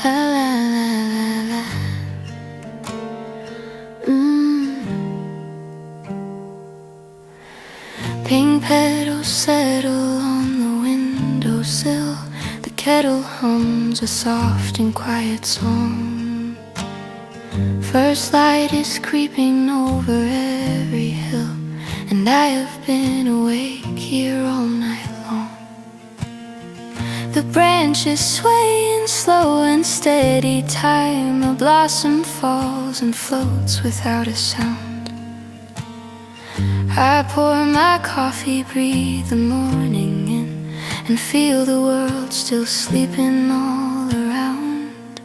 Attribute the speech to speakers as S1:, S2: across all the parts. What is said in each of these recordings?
S1: La la la la la. Pink petals settle on the windowsill. The kettle hums a soft and quiet song. First light is creeping over every hill, and I have been awake here all night long. The branches sway in slow and steady time. A blossom falls and floats without a sound. I pour my coffee, breathe the morning in, and feel the world still sleeping all around.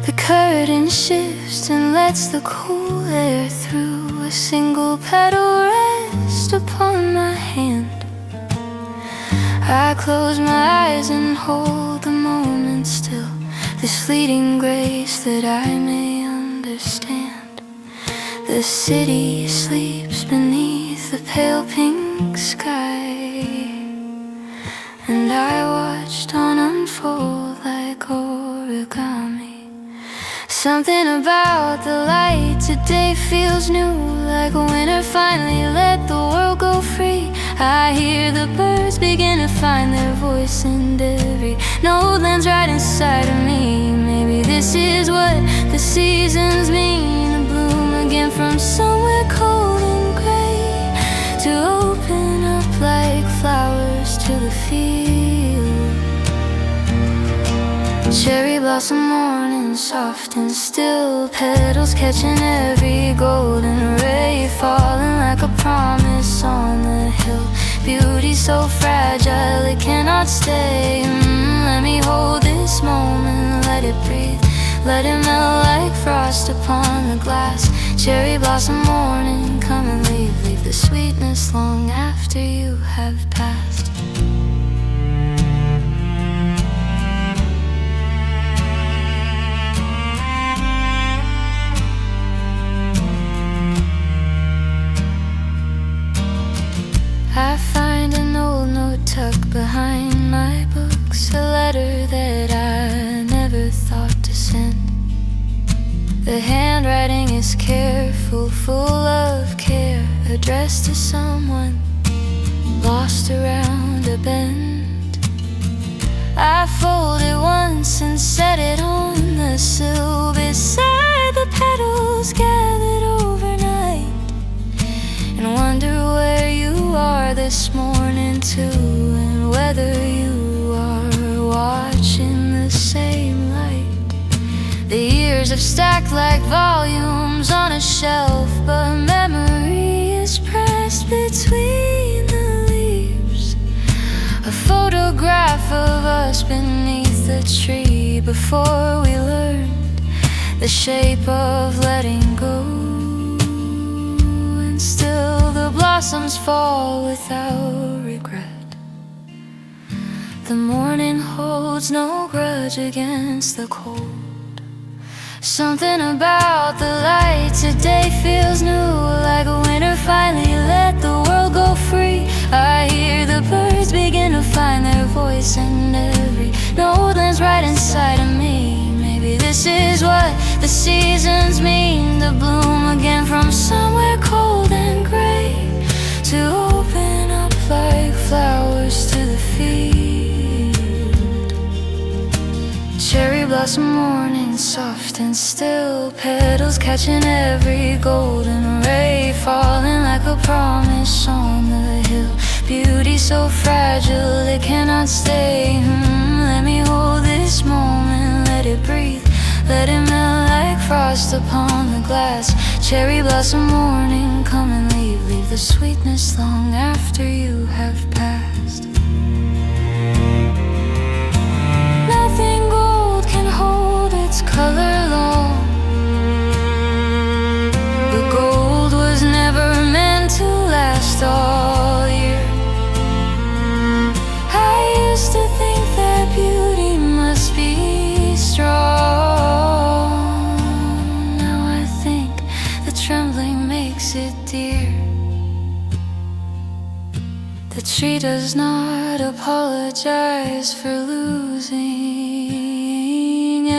S1: The curtain shifts and lets the cool air through. A single petal rests upon my hand. I close my eyes and hold the moment still, this fleeting grace that I may understand. The city sleeps beneath the pale pink sky, and I watched dawn unfold like origami. Something about the light today feels new, like winter finally let the world go free. I hear the birds begin to find their voice in every note lands right inside of me. Maybe this is what the seasons mean, to bloom again from somewhere cold and gray, to open up like flowers to the field. Cherry blossom morning, soft and still, petals catching every golden ray, falling like a promise on the hill. Beauty so fragile it cannot stay. Let me hold this moment, let it breathe, let it melt like frost upon the glass. Cherry blossom morning, come and leave the sweetness long after you have passed. I find an old note tucked behind my books, a letter that I never thought to send. The handwriting is careful, full of care, addressed to someone lost around a bend. I fold it once and set it on the sill beside the petals gathered overnight, and wonder where you are this morning too, and whether you are watching the same light. The years have stacked like volumes on a shelf, but memory is pressed between the leaves. A photograph of us beneath the tree before we learned the shape of letting go. And still the blossoms fall without regret. The morning holds no grudge against the cold. Something about the light today feels new, like winter finally let the world go free. I hear the birds begin to find their voice, and every note lands right inside of me. Maybe this is what the seasons mean, to bloom again from somewhere cold and gray, to open up like flowers to the field. Cherry blossom morning, soft and still, petals catching every golden ray, falling like a promise on the hill. Beauty so fragile it cannot stay. Let me hold this moment, let it breathe, let it melt like frost upon the glass. Cherry blossom morning, come and leave the sweetness long after you have passed. Nothing gold can hold its color long. The gold was never meant to last all year. I used to think that beauty must be strong. Now I think the trembling makes it dear. The tree does not apologize for losing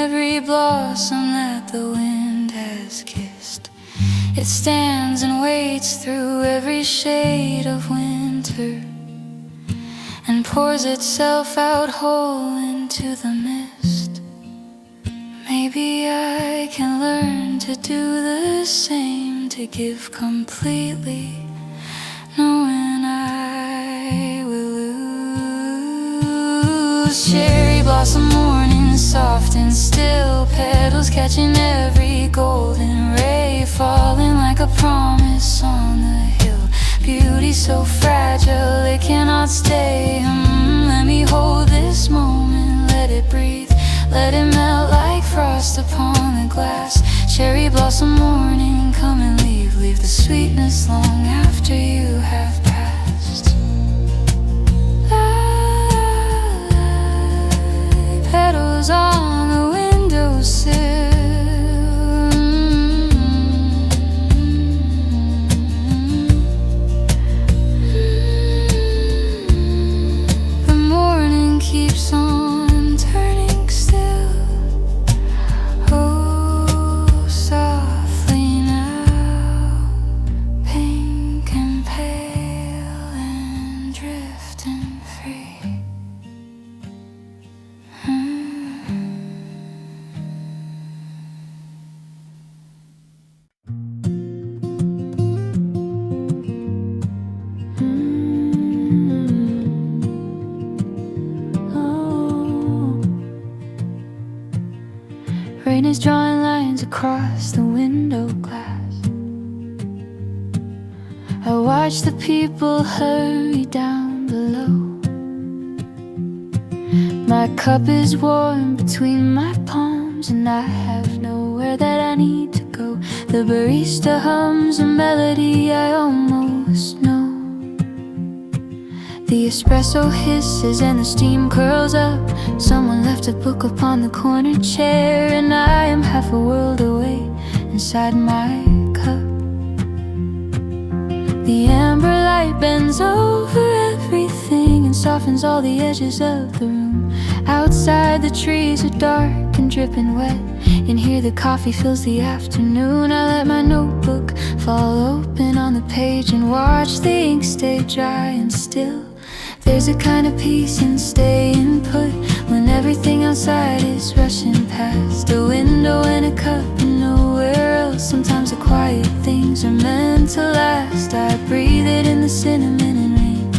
S1: every blossom that the wind has kissed. It stands and waits through every shade of winter and pours itself out whole into the mist. Maybe I can learn to do the same, to give completely, knowing I will lose. Cherry blossom morning, soft and still, petals catching every golden ray, falling like a promise on the hill. Beauty so fragile it cannot stay. Let me hold this moment, let it breathe, let it melt like frost upon the glass. Cherry blossom morning, come and leave, leave the sweetness long after you have passed. Light petals on the windowsill. Keeps on turning still, oh softly now, pink and pale and drifting free. Rain is drawing lines across the window glass. I watch the people hurry down below. My cup is warm between my palms, and I have nowhere that I need to go. The barista hums a melody I almost know. The espresso hisses and the steam curls up. Someone left a book upon the corner chair, and I am half a world away inside my cup. The amber light bends over everything and softens all the edges of the room. Outside the trees are dark and dripping wet. In here the coffee fills the afternoon. I let my notebook fall open on the page and watch the ink stay dry and still. There's a kind of peace in staying put when everything outside is rushing past. A window and a cup and nowhere else. Sometimes the quiet things are meant to last. I breathe it in the cinnamon and rain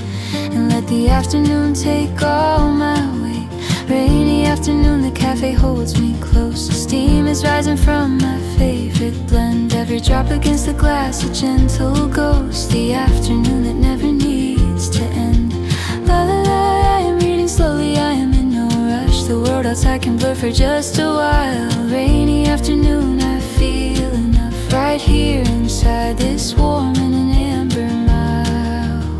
S1: and let the afternoon take all my weight. Rainy afternoon, the cafe holds me close. The steam is rising from my favorite blend. Every drop against the glass, a gentle ghost. The afternoon that never needs to end. La la la, I am reading slowly, I am in no rush. The world outside can blur for just a while. Rainy afternoon, I feel enough right here inside this warm and an amber mile.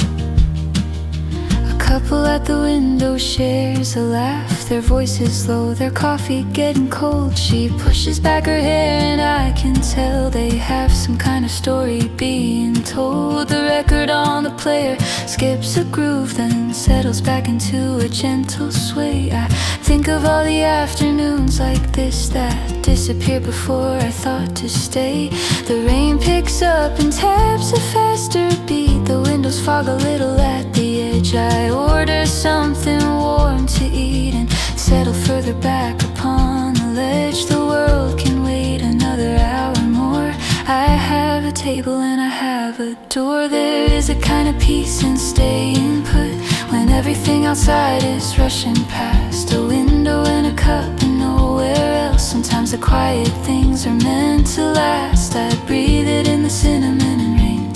S1: A couple at the window shares a laugh. Their voices low, their coffee getting cold. She pushes back her hair and I can tell they have some kind of story being told. The record on the player skips a groove, then settles back into a gentle sway. I think of all the afternoons like this that disappeared before I thought to stay. The rain picks up and taps a faster beat. The windows fog a little at the edge. I order something warm to eat and settle further back upon the ledge. The world can wait another hour more. I have a table and I have a door. There is a kind of peace in staying put when everything outside is rushing past. A window and a cup and nowhere else. Sometimes the quiet things are meant to last. I breathe it in the cinnamon and rain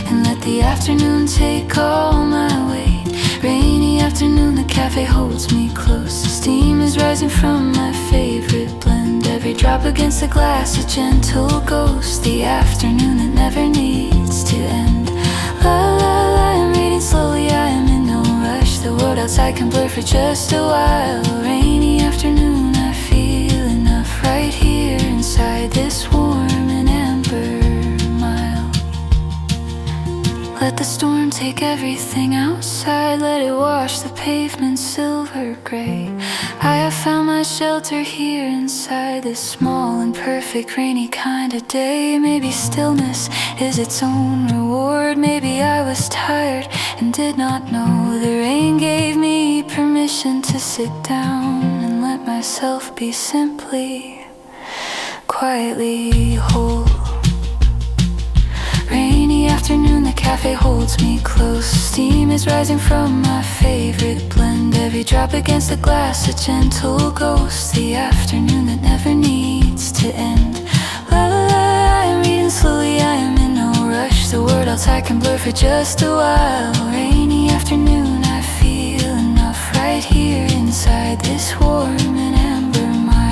S1: and let the afternoon take all my weight. Rainy afternoon, the cafe holds me close. The steam is rising from my favorite blend. Every drop against the glass, a gentle ghost. The afternoon that never needs to end. La la la, I'm reading slowly, I am in no rush. The world outside can blur for just a while. Rainy afternoon, I feel enough right here inside this warm and amber mile. Let the storm take everything outside, let it wash the pavement silver gray. I have found my shelter here inside this small and perfect rainy kind of day. Maybe stillness is its own reward. Maybe I was tired and did not know. The rain gave me permission to sit down and let myself be simply, quietly whole. Rainy afternoon, the cafe holds me close. Steam is rising from my favorite blend. Every drop against the glass, a gentle ghost. The afternoon that never needs to end. La la la, I am reading slowly, I am in no rush. The world outside can blur for just a while. Rainy afternoon, I feel enough right here inside this warm and amber mile.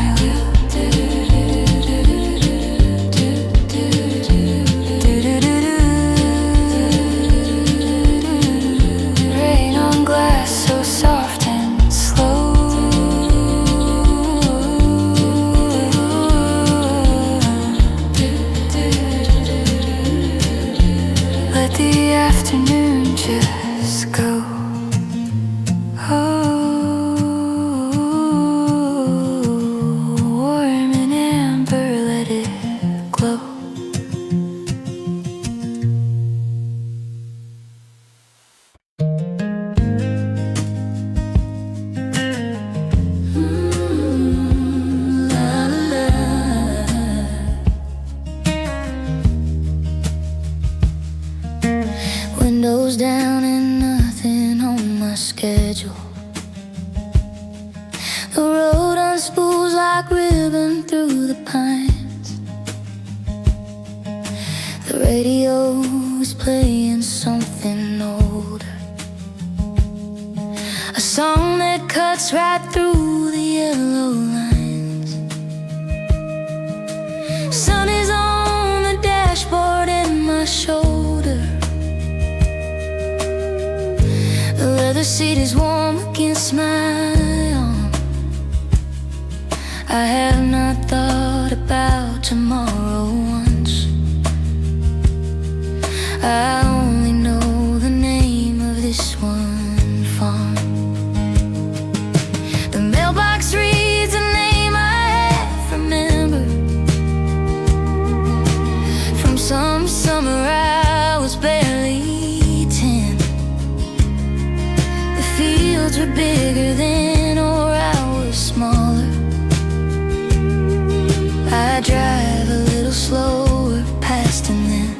S1: Windows down and nothing on my schedule. The road unspools like ribbon through the pines. The radio is playing something old, a song that cuts right through the yellow lines. Sun is on the dashboard and my shoulder. The leather seat is warm against my arm. I have not thought about tomorrow once. I only know the name of this one farm. The mailbox reads a name I half remember from some summer I was barely 10. The fields were bigger then, or I was smaller. I drive a little slower past and then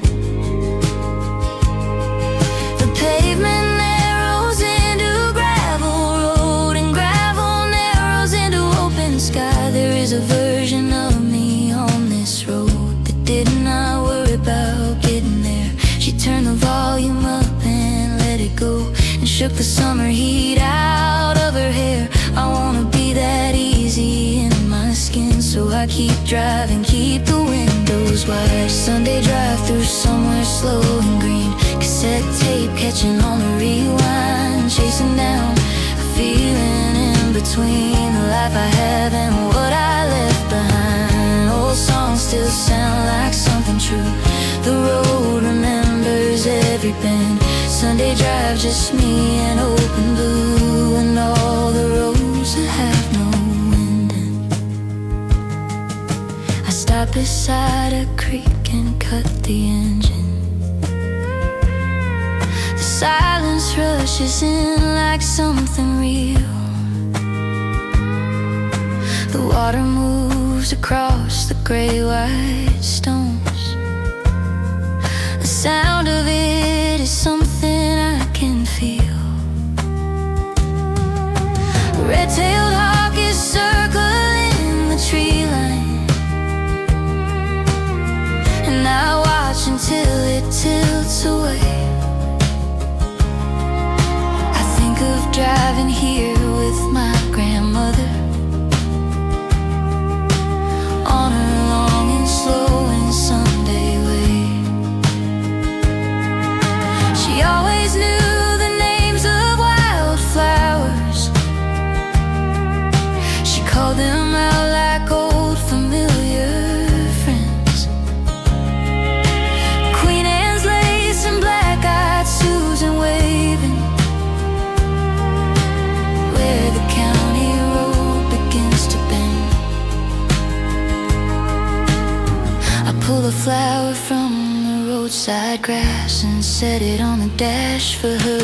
S1: the pavement narrows into gravel road, and gravel narrows into open sky. There is a version of me on this road that did not worry about getting there. She turned the volume up and let it go, and shook the summer heat out of her hair. I wanna be that easy in my skin, so I keep driving, keep the windows wide. Sunday drive through somewhere slow and green, cassette tape catching on the rewind, chasing down a feeling in between the life I have and what I left behind. Old songs still sound like something true. The road remembers every bend. Sunday drive, just me and open blue, and all the roads that have no wind in. I stop beside a creek and cut the engine. The silence rushes in like something real. The water moves across the gray-white stones. The sound of it is something I can feel. A red-tailed hawk is circling the tree line, and I watch until it tilts away. I think of driving here with my grandmother on her long and slow and Sunday way. She always knew the names of wildflowers. She called them out like old familiar friends. Queen Anne's lace and black roadside grass and set it on the dash for her.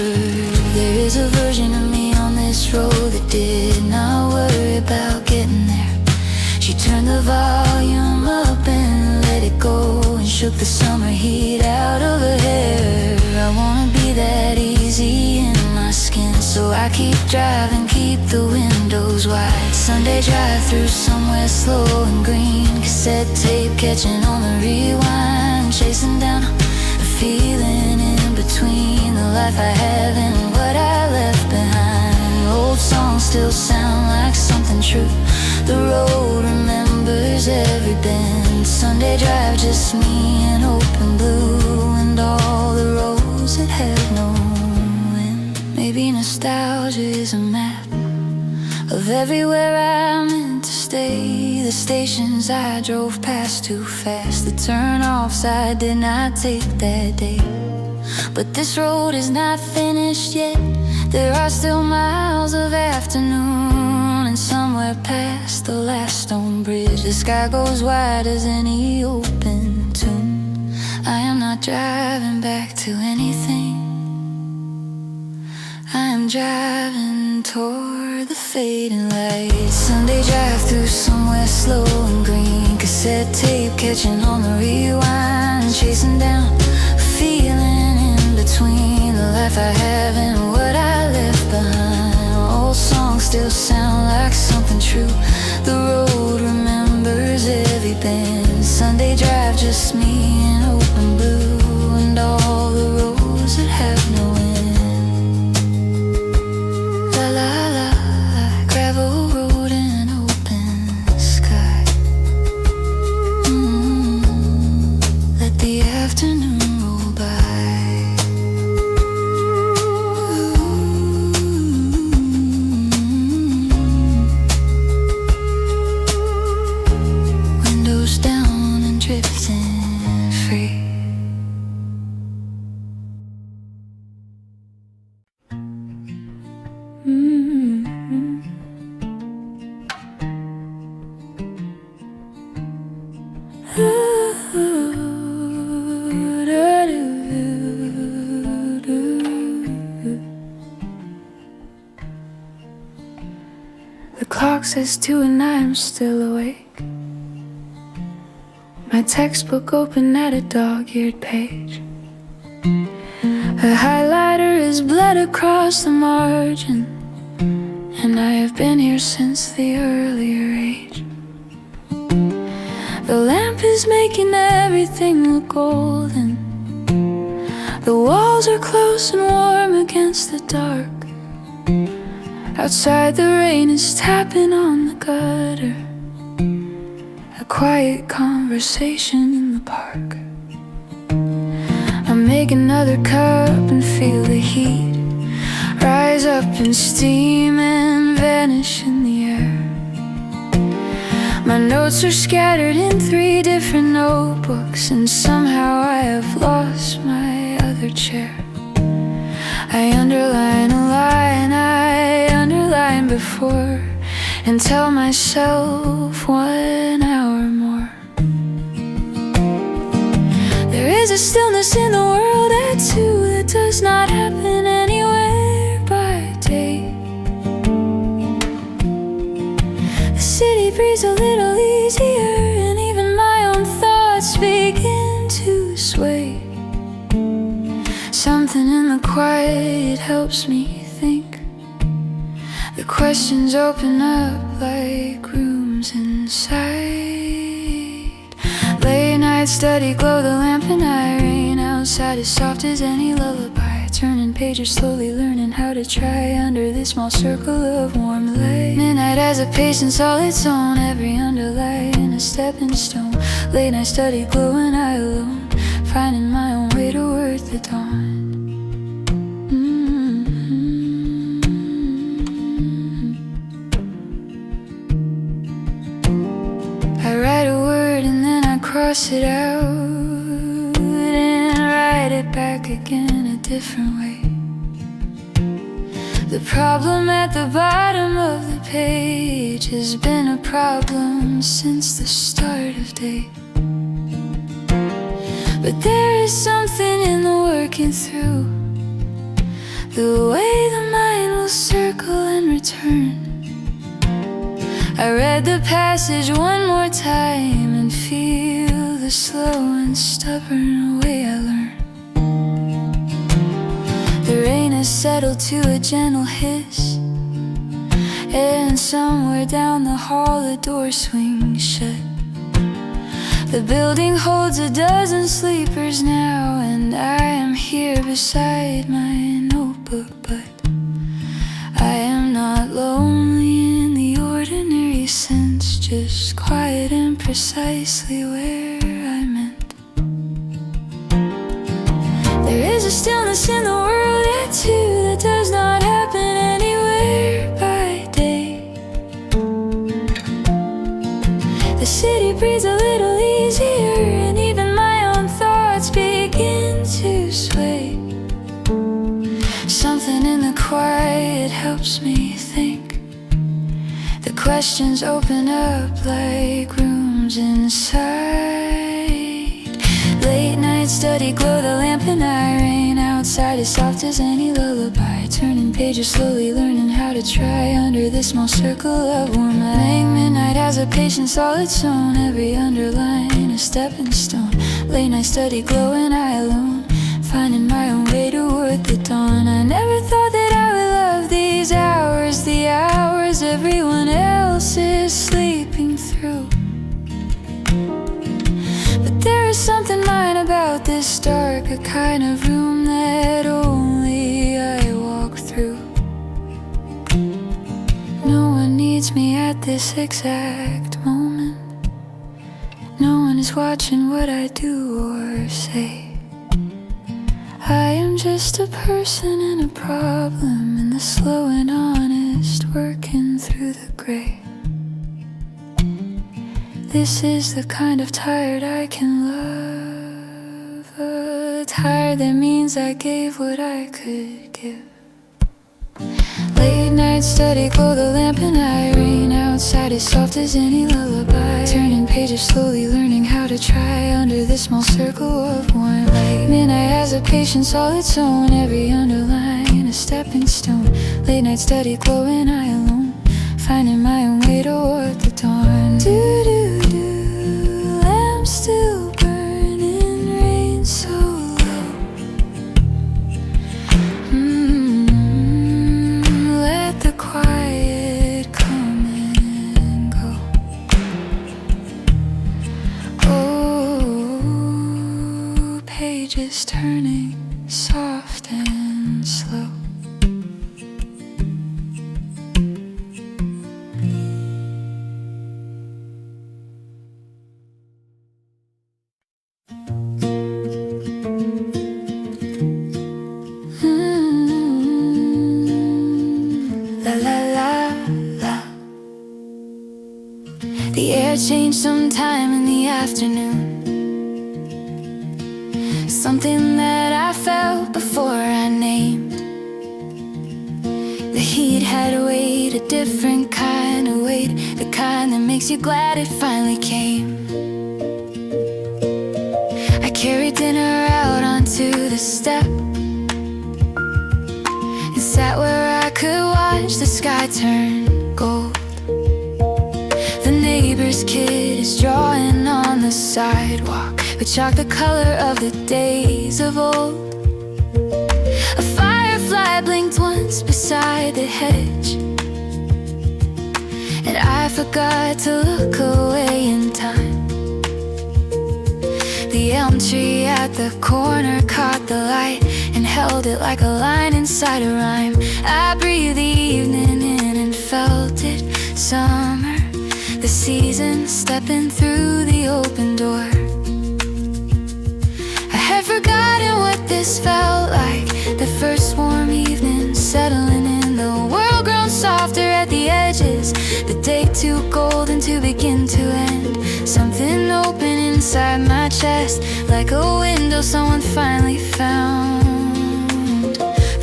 S1: There is a version of me on this road that did not worry about getting there. She turned the volume up and let it go and shook the summer heat out of her hair. I wanna be that easy in my skin, so I keep driving, keep the windows wide. Sunday drive through somewhere slow and green, cassette tape catching on the rewind, chasing down a feeling in between the life I have and what I left behind. Old songs still sound like something true. The road remembers every bend. Sunday drive, just me and open blue, and all the roads that have no end. Maybe nostalgia is a map of everywhere I meant to stay. The stations I drove past too fast, the turn-offs I did not take that day. But this road is not finished yet. There are still miles of afternoon, and somewhere past the last stone bridge, the sky goes wide as any open tune. I am not driving back to anything. I am driving toward the fading lights. Sunday drive through somewhere slow and green, cassette tape catching on the rewind, chasing down a feeling in between the life I have and what I left behind. Old songs still sound like something true. The road remembers every bend. Sunday drive, just me and open blue, and all the roads that have no end. La la la, gravel road and open sky. Let the afternoon roll by. Windows down and drifting free. The clock says 2 and I'm still awake. My textbook open at a dog-eared page. A highlighter is bled across the margin, and I have been here since the earlier age. The lamp is making everything look golden. The walls are close and warm against the dark. Outside the rain is tapping on the gutter. A quiet conversation in the park. I make another cup and feel the heat rise up in steam and vanish in the air. My notes are scattered in 3 different notebooks, and somehow I have lost my other chair. I underline a line I underlined before, and tell myself 1 hour more. There is a stillness in the world at 2 that does not happen anywhere by day. The city breathes a little easier, and even my own thoughts begin to sway. Something in the quiet helps me think. The questions open up like rooms inside. Late night study, glow the lamp and I. Rain outside as soft as any lullaby. Turning pages, slowly learning how to try under this small circle of warm light. Midnight has a patience all its own, every underline a stepping stone. Late night study, glow and I alone, finding my own way toward the dawn. I write a word and then I cross it out and write it back again a different way. The problem at the bottom of the page has been a problem since the start of day. But there is something in the working through, the way the mind will circle and return. I read the passage one more time and feel the slow and stubborn way I learn. The rain has settled to a gentle hiss, and somewhere down the hall a door swings shut. The building holds a dozen sleepers now, and I am here beside my notebook, but I am not lonely in the ordinary sense, just quiet and precisely where I meant. There is a stillness in the world yet too that does not happen anywhere by day. The city breathes a little easier, and even my own thoughts begin to sway. Something in the quiet helps me think. The questions open up like rooms inside. Late night study, glow the lamp and I rain outside as soft as any lullaby. Turning pages slowly, learning how to try under this small circle of warm light. Midnight has a patience all its own, every underline a stepping stone. Late night study, glow and I alone, finding my own way toward the dawn. I never thought that I would love these hours, the hours everyone else is sleeping through. But there is something mine about this dark, a kind of room that only I walk through. No one needs me at this exact moment. No one is watching what I do or say. I am just a person and a problem, in the slow and honest working through the gray. This is the kind of tired I can love, a tired that means I gave what I could give. Late night study, glow the lamp and I rain outside as soft as any lullaby. Turning pages slowly, learning how to try under this small circle of warm light. Midnight has a patience all its own, every underline a stepping stone. Late night study, glow and I alone, finding my own way toward the dawn. Do do do, lamp still burning, rain so low. Let the quiet come and go. Oh, pages turning soft and slow. La la la la. The air changed sometime in the afternoon. Something that I felt before I named. The heat had a weight, a different kind of weight, the kind that makes you glad it finally came. I carried dinner out onto the step and sat where I could watch the sky turn gold. The neighbor's kid is drawing on the sidewalk with chalk the color of the days of old. A firefly blinked once beside the hedge, and I forgot to look away in time. The elm tree at the corner caught the light and held it like a line inside a rhyme. I breathed the evening in and felt it. Summer, the season stepping through the open door. I had forgotten what this felt like, the first warm evening settling in, the world grown softer at the edges, the day too golden to begin to end. Something open inside my chest, like a window someone finally found.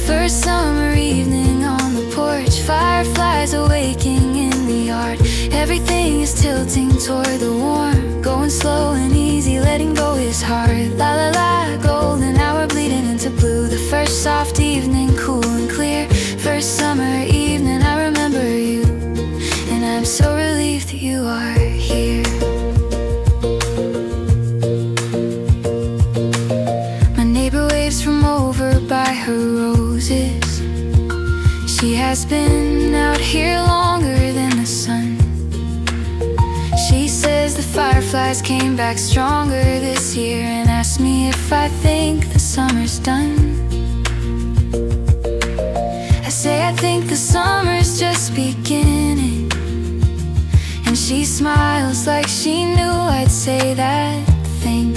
S1: First summer evening on the porch, fireflies awaking in the yard. Everything is tilting toward the warm, going going slow and easy, letting go is hard. La la la, golden hour bleeding into blue. The first soft evening, cool and clear. First summer evening, I remember you. And I'm so relieved that you are here. My neighbor waves from over by her roses. She has been out here longer than the sun. She says the fireflies came back stronger this year, and asked me if I think the summer's done. I say I think the summer's just beginning, and she smiles like she knew I'd say that thing.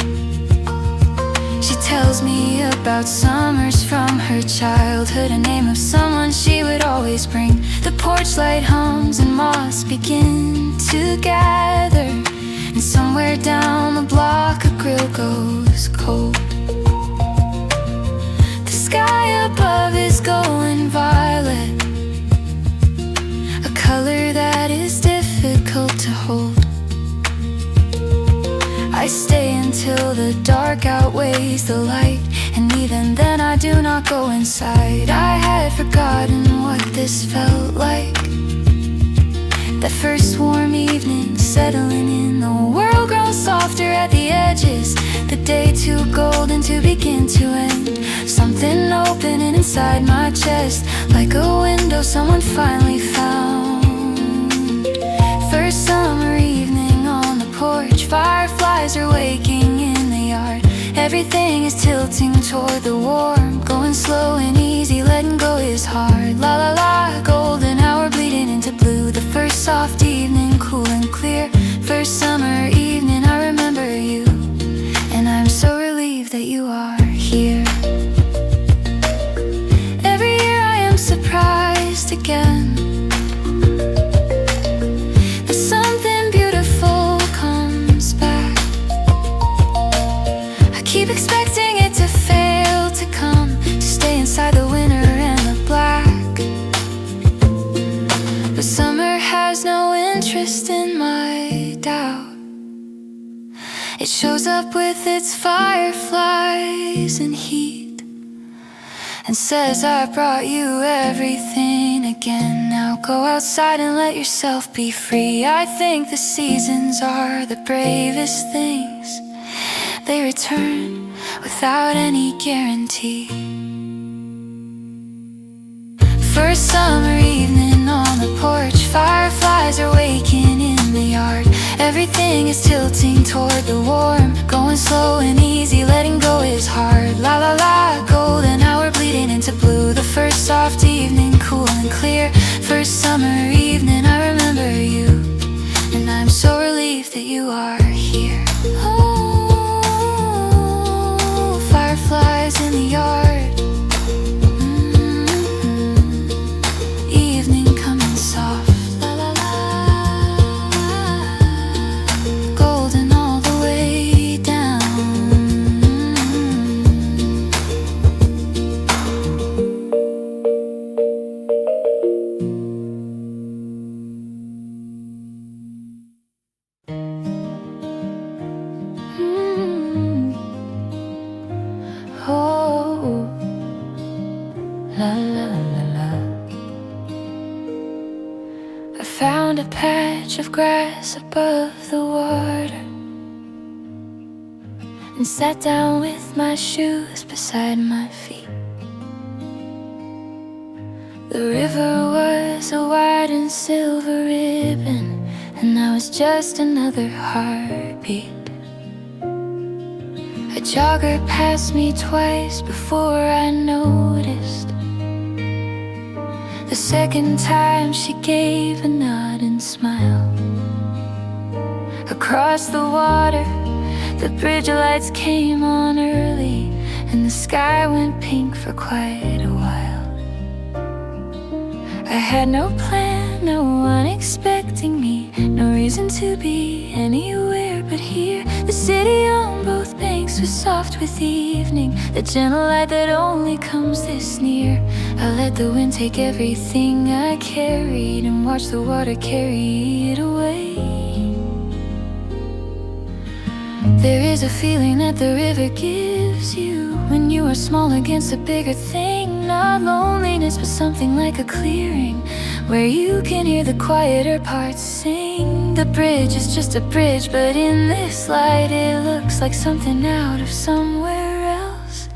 S1: She tells me about summers from her childhood, a name of someone she would always bring. The porch light hums and moths begin to gather, and somewhere down the block a grill goes cold. The sky above is going violet, a color that is difficult to hold. I stay until the dark outweighs the light, and even then I do not go inside. I had forgotten what this felt like, that first warm evening, settling in, the world grown softer at the edges, the day too golden to begin to end. Something opening inside my chest, like a window someone finally found. First summer evening on the porch, fireflies are waking in the yard. Everything is tilting toward the warm, going slow and easy, letting go is hard. La la la, golden hour bleeding into blue. The first soft evening, cool and clear. First summer evening, I remember you, and I'm so relieved that you are here. Every year I am surprised again. Keep expecting it to fail to come, to stay inside the winter and the black. But summer has no interest in my doubt. It shows up with its fireflies and heat, and says I brought you everything again. Now go outside and let yourself be free. I think the seasons are the bravest things. They return without any guarantee. First summer evening on the porch, fireflies are waking in the yard. Everything is tilting toward the warm, going slow and easy, letting go is hard. La la la, golden hour bleeding into blue. The first soft evening, cool and clear. First summer evening, I remember you, and I'm so relieved that you are here. Fireflies in the yard. Evening coming soft. La la la. Golden all the way down. Oh, la la la la. I found a patch of grass above the water, and sat down with my shoes beside my feet. The river was a white and silver ribbon, and I was just another heartbeat. A jogger passed me twice before I noticed. The second time she gave a nod and smile. Across the water, the bridge lights came on early, and the sky went pink for quite a while. I had no plan, no one expecting me, no reason to be anywhere but here. The city on both banks was soft with evening, the gentle light that only comes this near. I let the wind take everything I carried, and watched the water carry it away. There is a feeling that the river gives you when you are small against a bigger thing. Not loneliness, but something like a clearing where you can hear the quieter parts sing. The bridge is just a bridge, but in this light it looks like something out of somewhere else.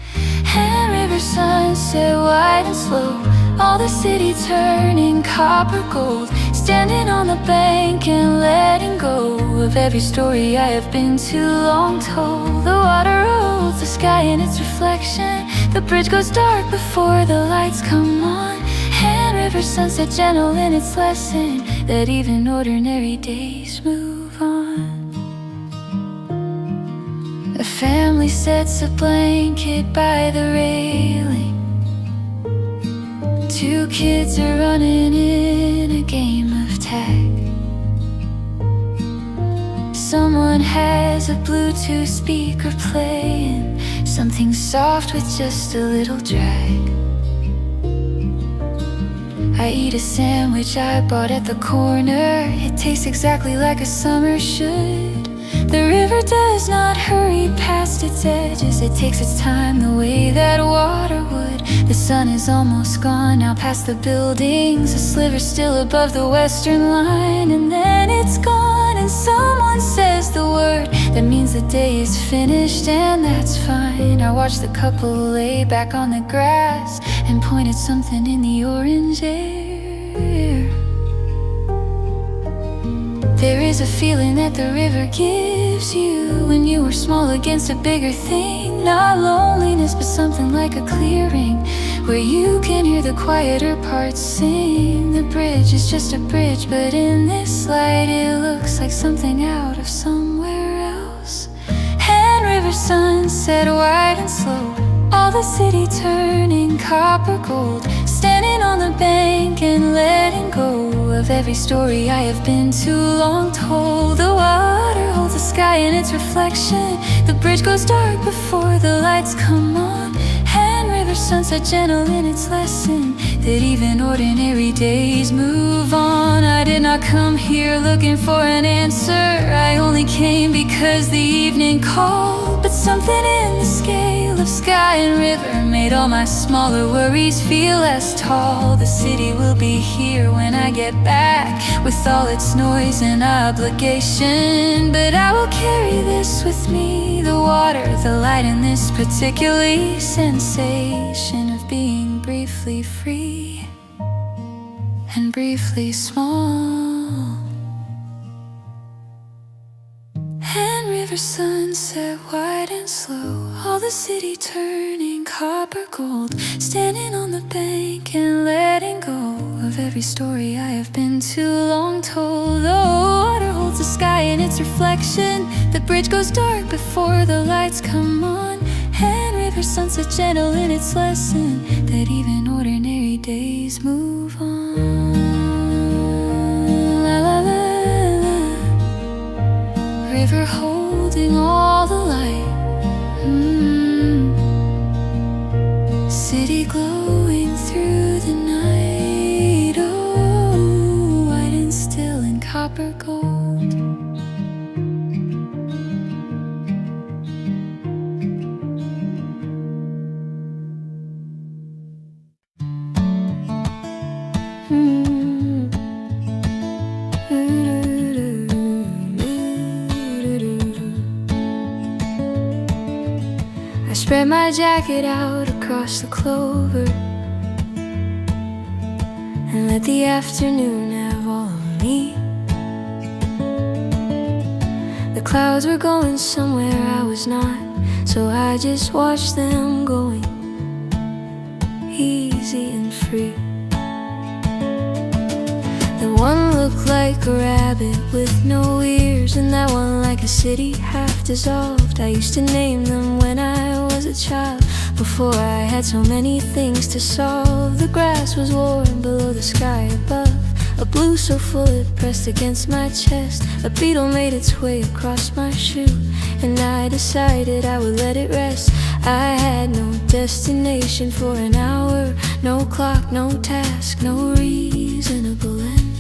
S1: And river sunset wide and slow, all the city turning copper gold. Standing on the bank and letting go of every story I have been too long told. The water rolls the sky in its reflection. The bridge goes dark before the lights come on. And river sunset gentle in its lesson that even ordinary days move on. A family sets a blanket by the railing. Two kids are running in a game of tag. Someone has a Bluetooth speaker playing something soft with just a little drag. I eat a sandwich I bought at the corner. It tastes exactly like a summer should. The river does not hurry past its edges. It takes its time the way that water would. The sun is almost gone now past the buildings. A sliver still above the western line. And then it's gone and someone says the word that means the day is finished, and that's fine. I watch the couple lay back on the grass and point at something in the orange air. There is a feeling that the river gives you when you are small against a bigger thing. Not loneliness, but something like a clearing where you can hear the quieter parts sing. The bridge is just a bridge, but in this light it looks like something out of somewhere else. And river sunset wide and slow, all the city turning copper gold. Standing on the bank and letting go of every story I have been too long told. The water holds the sky in its reflection. The bridge goes dark before the lights come on. And river sunset gentle in its lesson that even ordinary days move on. I did not come here looking for an answer. I only came because the evening called. But something in the scale of sky and river made all my smaller worries feel less tall. The city will be here when I get back with all its noise and obligation. But I will carry this with me, the water, the light, and this particular sensation of being briefly free and briefly small. And river sunset wide and slow, all the city turning copper gold. Standing on the bank and letting go of every story I have been too long told. The water holds the sky in its reflection. The bridge goes dark before the lights come on. And river sunset gentle in its lesson that even ordinary days move on. La la la la. River holding all the light. City glowing through the night. Oh, white and still in copper gold. Spread my jacket out across the clover and let the afternoon have all of me. The clouds were going somewhere I was not, so I just watched them going easy and free. The one looked like a rabbit with no ears, and that one like a city half dissolved. I used to name them when I was a child, before I had so many things to solve. The grass was warm below the sky above, a blue so full it pressed against my chest. A beetle made its way across my shoe, and I decided I would let it rest. I had no destination for an hour, no clock, no task, no reasonable end.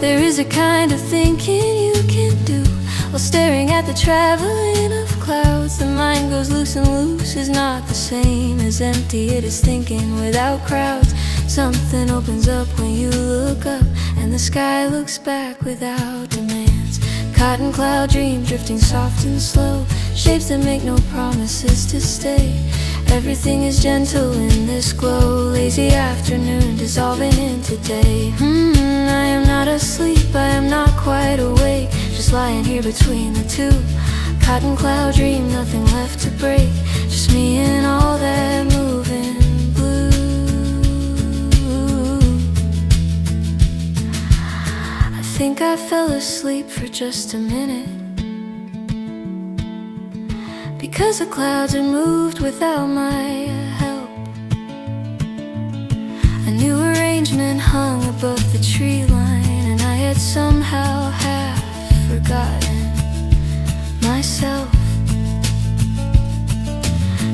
S1: There is a kind of thinking you can do while staring at the traveling of clouds. The mind goes loose, and loose is not the same as empty. It is thinking without crowds. Something opens up when you look up, and the sky looks back without demands. Cotton cloud dream drifting soft and slow, shapes that make no promises to stay. Everything is gentle in this glow, lazy afternoon dissolving into day. I am not asleep, I am not quite awake, just lying here between the two. Cotton cloud dream, nothing left to break, just me and all that moving blue. I think I fell asleep for just a minute, because the clouds had moved without my help. A new arrangement hung above the tree line, and I had somehow half forgotten myself.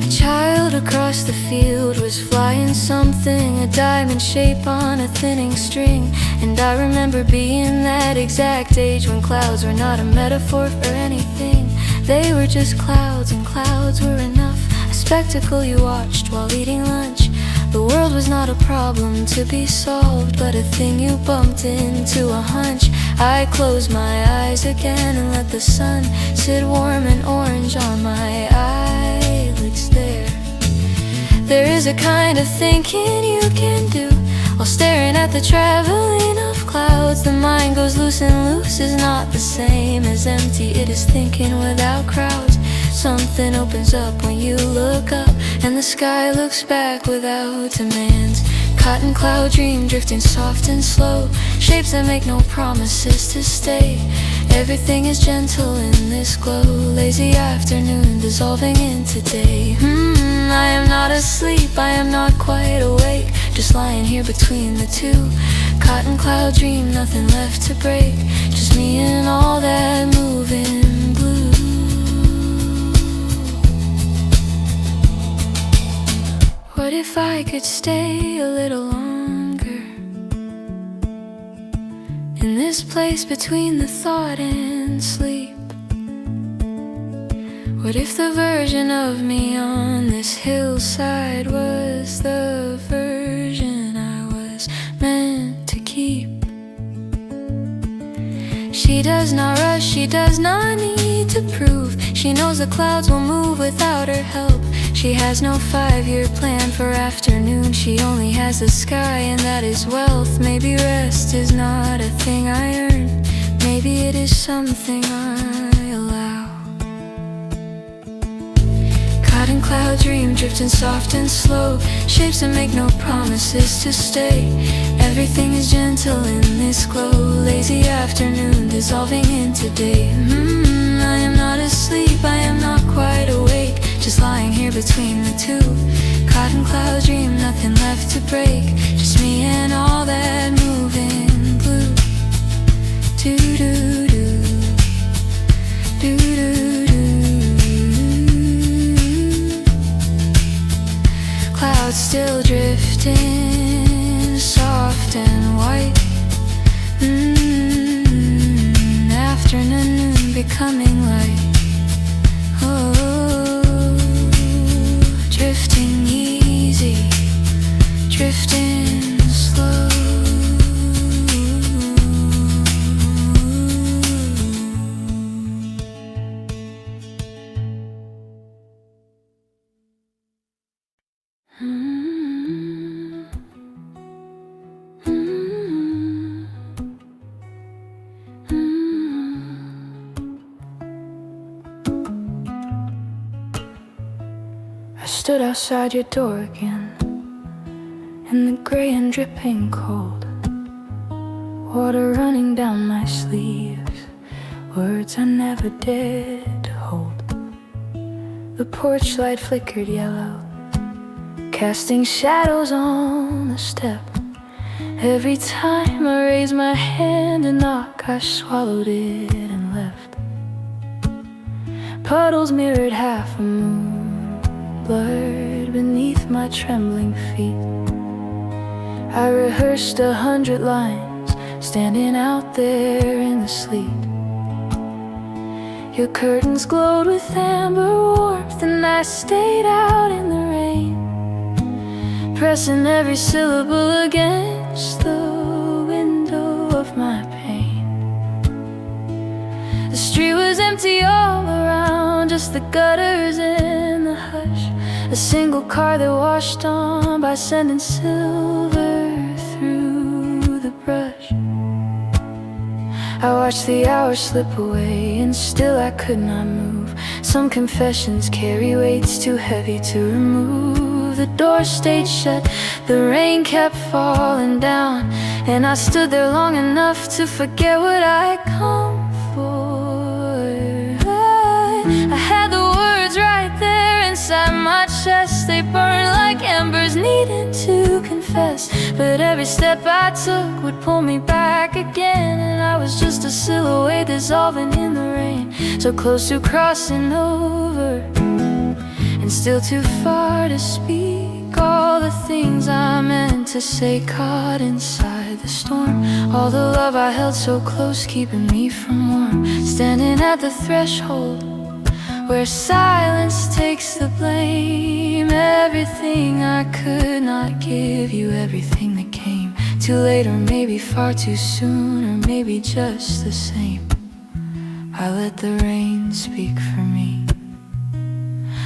S1: A child across the field was flying something, a diamond shape on a thinning string. And I remember being that exact age when clouds were not a metaphor for anything. They were just clouds, and clouds were enough, a spectacle you watched while eating lunch. The world was not a problem to be solved, but a thing you bumped into, a hunch. I closed my eyes again and let the sun sit warm and orange on my eyelids there. There is a kind of thinking you can do while staring at the traveling of clouds. The mind goes loose, and loose is not the same as empty. It is thinking without crowds. Something opens up when you look up, and the sky looks back without demands. Cotton cloud dream drifting soft and slow, shapes that make no promises to stay. Everything is gentle in this glow, lazy afternoon dissolving into day. I am not asleep, I am not quite awake, just lying here between the two. Cotton cloud dream, nothing left to break, just me and all that moving blue. What if I could stay a little longer in this place between the thought and sleep? What if the version of me on this hillside was the version I was meant to keep? She does not rush, she does not need to prove. She knows the clouds will move without her help. She has no 5-year plan for afternoon. She only has the sky, and that is wealth. Maybe rest is not a thing I earn, maybe it is something I allow. Cotton cloud dream drifting soft and slow, shapes that make no promises to stay. Everything is gentle in this glow, lazy afternoon dissolving into day. I am not asleep, I am not quite awake, just lying here between the two. Cotton cloud dream, nothing left to break, just me and all that moving blue. Do do do, do do do. Clouds still drifting, soft and white. Afternoon becoming light. Oh, drifting easy, drifting slow. Stood outside your door again, in the grey and dripping cold, water running down my sleeves, words I never dared to hold. The porch light flickered yellow, casting shadows on the step. Every time I raised my hand to knock, I swallowed it and left. Puddles mirrored half a moon, blurred beneath my trembling feet. I rehearsed 100 lines, standing out there in the sleet. Your curtains glowed with amber warmth, and I stayed out in the rain, pressing every syllable against the window of my pain. The street was empty all around, just the gutters in the hush, a single car that washed on by sending silver through the brush. I watched the hours slip away, and still I could not move. Some confessions carry weights too heavy to remove. The door stayed shut, the rain kept falling down, and I stood there long enough to forget what I'd come for. I had the words right there inside my chest. They burned like embers needing to confess, but every step I took would pull me back again, and I was just a silhouette dissolving in the rain, so close to crossing over, and still too far to speak all the things I meant to say, caught inside the storm. All the love I held so close, keeping me from warm, standing at the threshold where silence takes the blame. Everything I could not give you, everything that came too late, or maybe far too soon, or maybe just the same. I let the rain speak for me.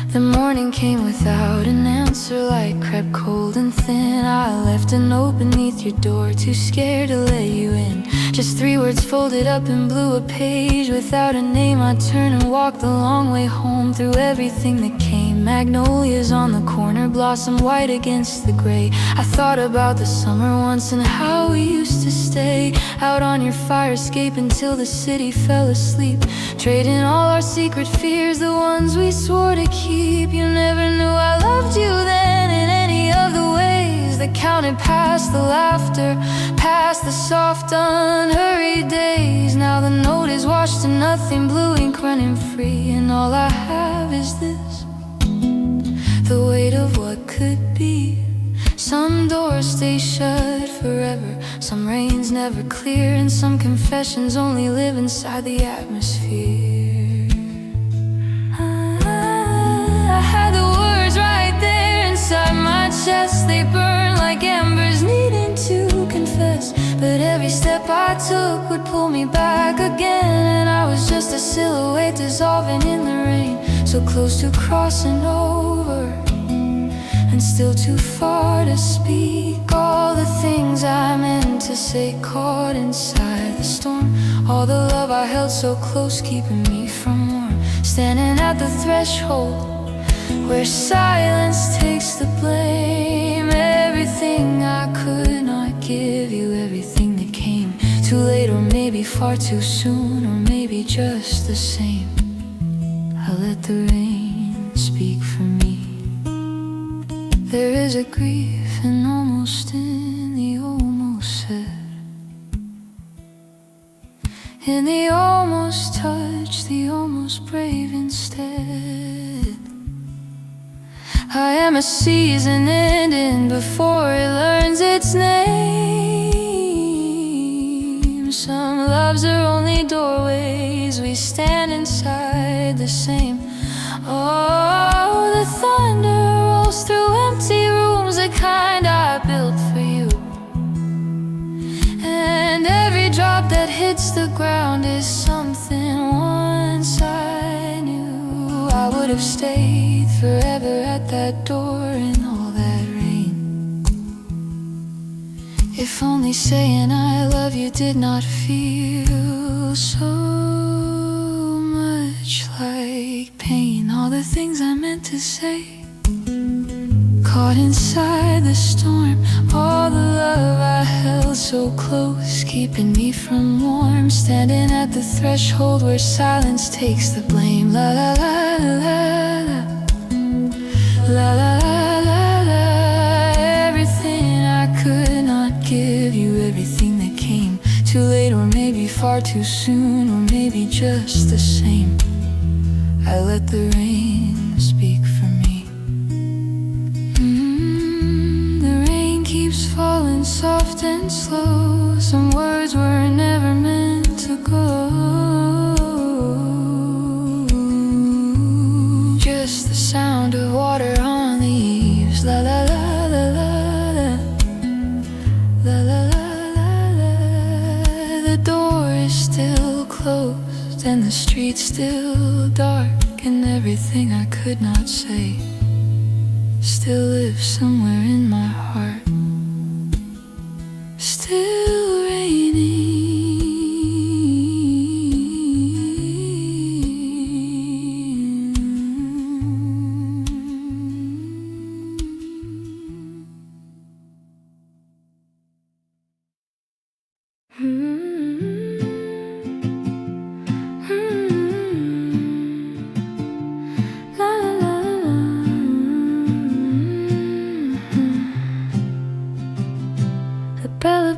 S1: The morning came without an answer, light crept cold and thin. I left a note beneath your door, too scared to let you in. Just 3 words folded up in blue, a page without a name. I turned and walked the long way home through everything that came. Magnolias on the corner blossom white against the gray. I thought about the summer once and how we used to stay out on your fire escape until the city fell asleep, trading all our secret fears, the ones we swore to keep. You never knew I loved you then in any of the ways that counted past the laughter, past the soft unhurried days. Now the note is washed to nothing, blue ink running free, and all I have is this, the weight of what could be. Some doors stay shut forever, some rains never clear, and some confessions only live inside the atmosphere. I had the words right there inside my chest. They burn like embers needing to confess, but every step I took would pull me back again, and I was just a silhouette dissolving in the rain, so close to crossing over, and still too far to speak all the things I meant to say, caught inside the storm. All the love I held so close, keeping me from warm, standing at the threshold where silence takes the blame. Everything I could not give you, everything that came too late, or maybe far too soon, or maybe just the same. I let the rain speak for me. There is a grief and almost in the almost said, in the almost touch, the almost brave instead. I am a season ending before it learns its name. Some loves are only doorways, we stand inside the same. Oh, the thunder rolls through empty rooms, the kind I built for you, and every drop that hits the ground is something once I knew. I would have stayed forever at that door in all that rain, if only saying I love you did not feel so much like pain. All the things I meant to say, caught inside the storm. All the love I held so close, keeping me from warm, standing at the threshold where silence takes the blame. La la la la la, la la la la la. Everything I could not give you, everything that came too late, or maybe far too soon, or maybe just the same. I let the rain speak for me. The rain keeps falling soft and slow. Some words were never meant to go. closed and the streets still dark, and everything I could not say still lives somewhere in my heart. Still raining.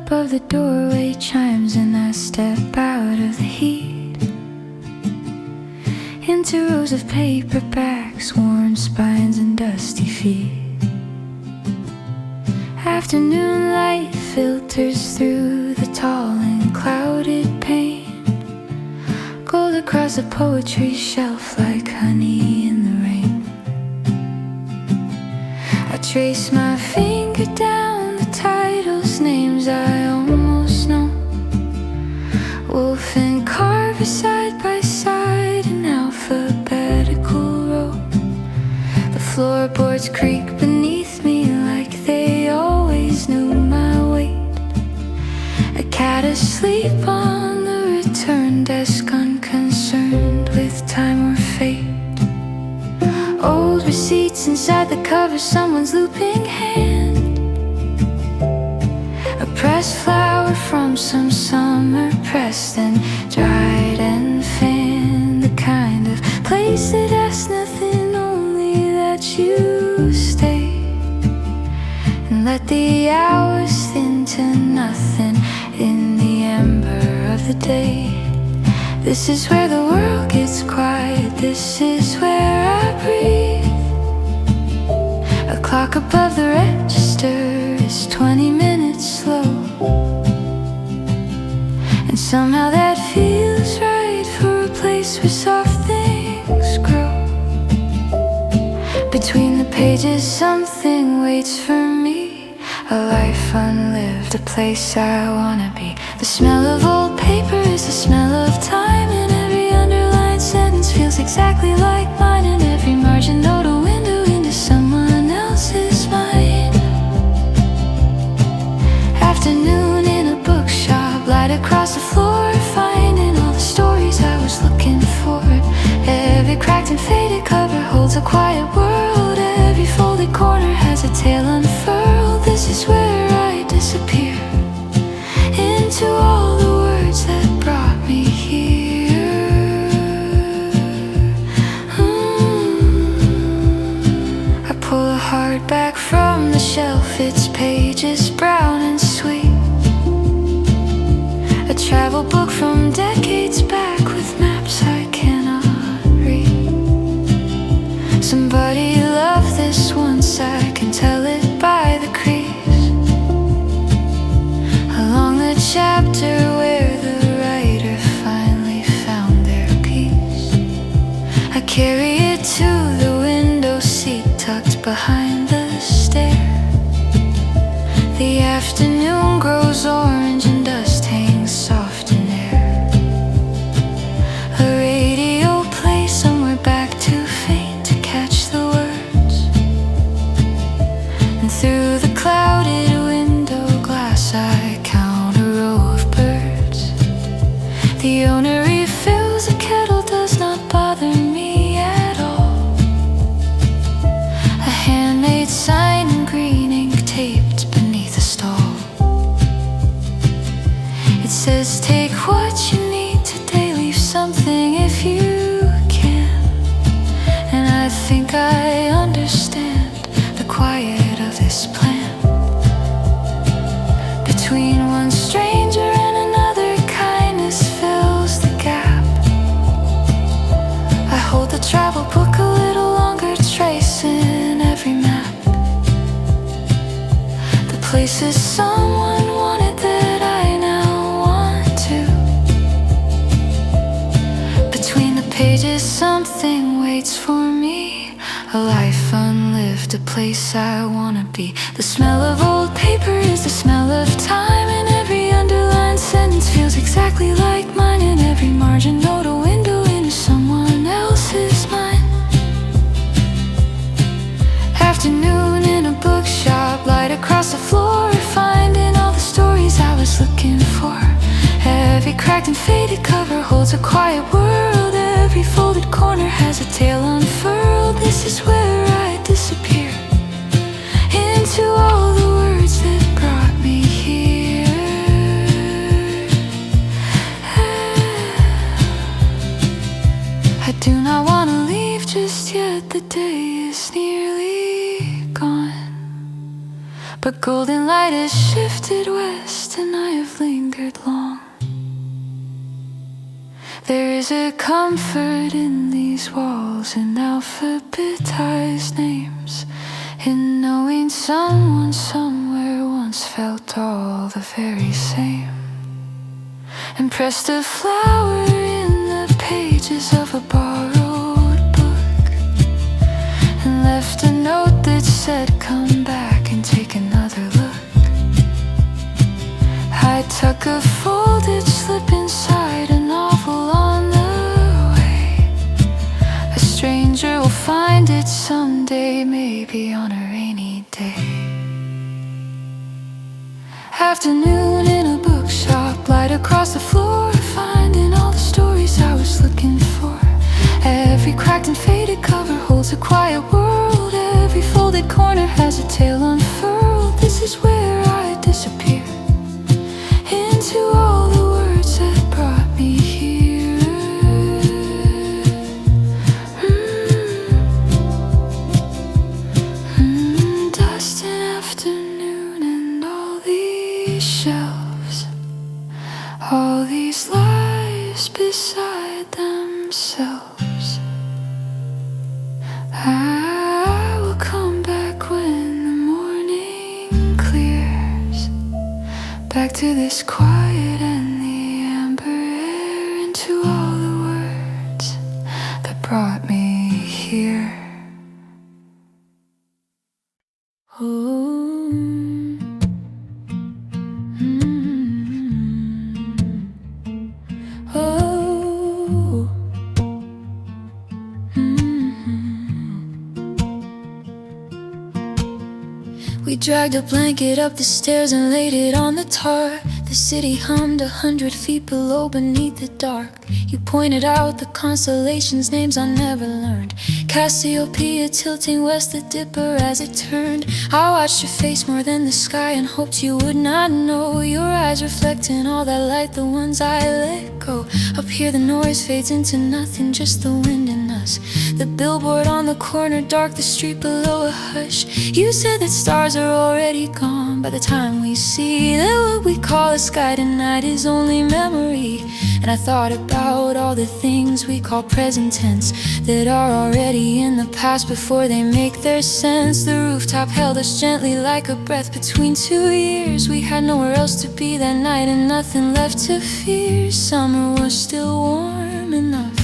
S1: Above the doorway chimes and I step out of the heat into rows of paperbacks, worn spines and dusty feet. Afternoon light filters through the tall and clouded pane, gold across the poetry shelf like honey in the rain. I trace my finger down the titles, names I almost know. Wolf and Carver side by side in alphabetical row. The floorboards creak beneath me like they always knew my weight. A cat asleep on the return desk, unconcerned with time or fate. Old receipts inside the cover, someone's looping hand. A pressed flower from some summer pressed and dried and fanned. The kind of place that asks nothing, only that you stay and let the hours thin to nothing in the ember of the day. This is where the world gets quiet, this is where I breathe. A clock above the register is 20 minutes slow, and somehow that feels right for a place where soft things grow. Between the pages something waits for me, a life unlived, a place I wanna be. The smell of old paper is the smell of time, and every underlined sentence feels exactly like mine, and every margin note a window into someone else's mind. Afternoon in a bookshop, light across the floor, finding all the stories I was looking for. Every cracked and faded cover holds a quiet world, every folded corner has a tale unfurled. This is where I disappear into all the words that brought me here. I pull a hardback from the shelf, its pages brown and sweet. A travel book from decades back with maps I cannot read. Somebody loved this once, I can tell it by the crease along the chapter where the writer finally found their peace. I carry it to the window seat tucked behind the stair. The afternoon grows orange and dust hangs soft in air. A radio plays somewhere back too faint to catch the words, and through the clouded window glass I count a row of birds. The owner refills the kettle, does not bother me at all. A handmade sign in green ink taped beneath a stall. It says take what you need today, leave something if you can. And I think I understand the quiet of this plan. Between one stranger and another, kindness fills the gap. I hold the travel book a little longer, tracing every map. The places someone wanted that I now want to. Between the pages something waits for me, a life unlived, a place I wanna be. The smell of old paper is the smell of time, and every underlined sentence feels exactly like mine, and every margin note a window Every cracked and faded cover holds a quiet world. Every folded corner has a tale unfurled. This is where I disappear into all the words that brought me here. I do not want to leave just yet, the day is nearly gone. But golden light has shifted west and I have lingered long. There is a comfort in these walls and alphabetized names, in knowing someone somewhere once felt all the very same, and pressed a flower in the pages of a borrowed book, and left a note that said come back and take another look. I tuck a folded slip inside a novel on the way. A stranger will find it someday, maybe on a rainy day. Afternoon in a bookshop, light across the floor, finding all the stories I was looking for. Every cracked and faded cover holds a quiet world. Every folded corner has a tale unfurled. This is where I disappear into all the words that brought me here. Dust and afternoon and all these shelves, all these lives beside themselves. I will come back when the morning clears, back to this quiet and the amber air, into all the words that brought me here. Oh, oh, We dragged a blanket up the stairs and laid it on the tar. The city hummed 100 feet below beneath the dark. You pointed out the constellations, names I never learned. Cassiopeia tilting west, the dipper as it turned. I watched your face more than the sky and hoped you would not know. Your eyes reflecting all that light, the ones I let go. Up here the noise fades into nothing, just the wind and us. The billboard on the corner dark, the street below a hush. You said that stars are already gone by the time we see that what we call the sky tonight is only memory. And I thought about all the things we call present tense that are already in the past before they make their sense. The rooftop held us gently like a breath between 2 years. We had nowhere else to be that night and nothing left to fear. Summer was still warm enough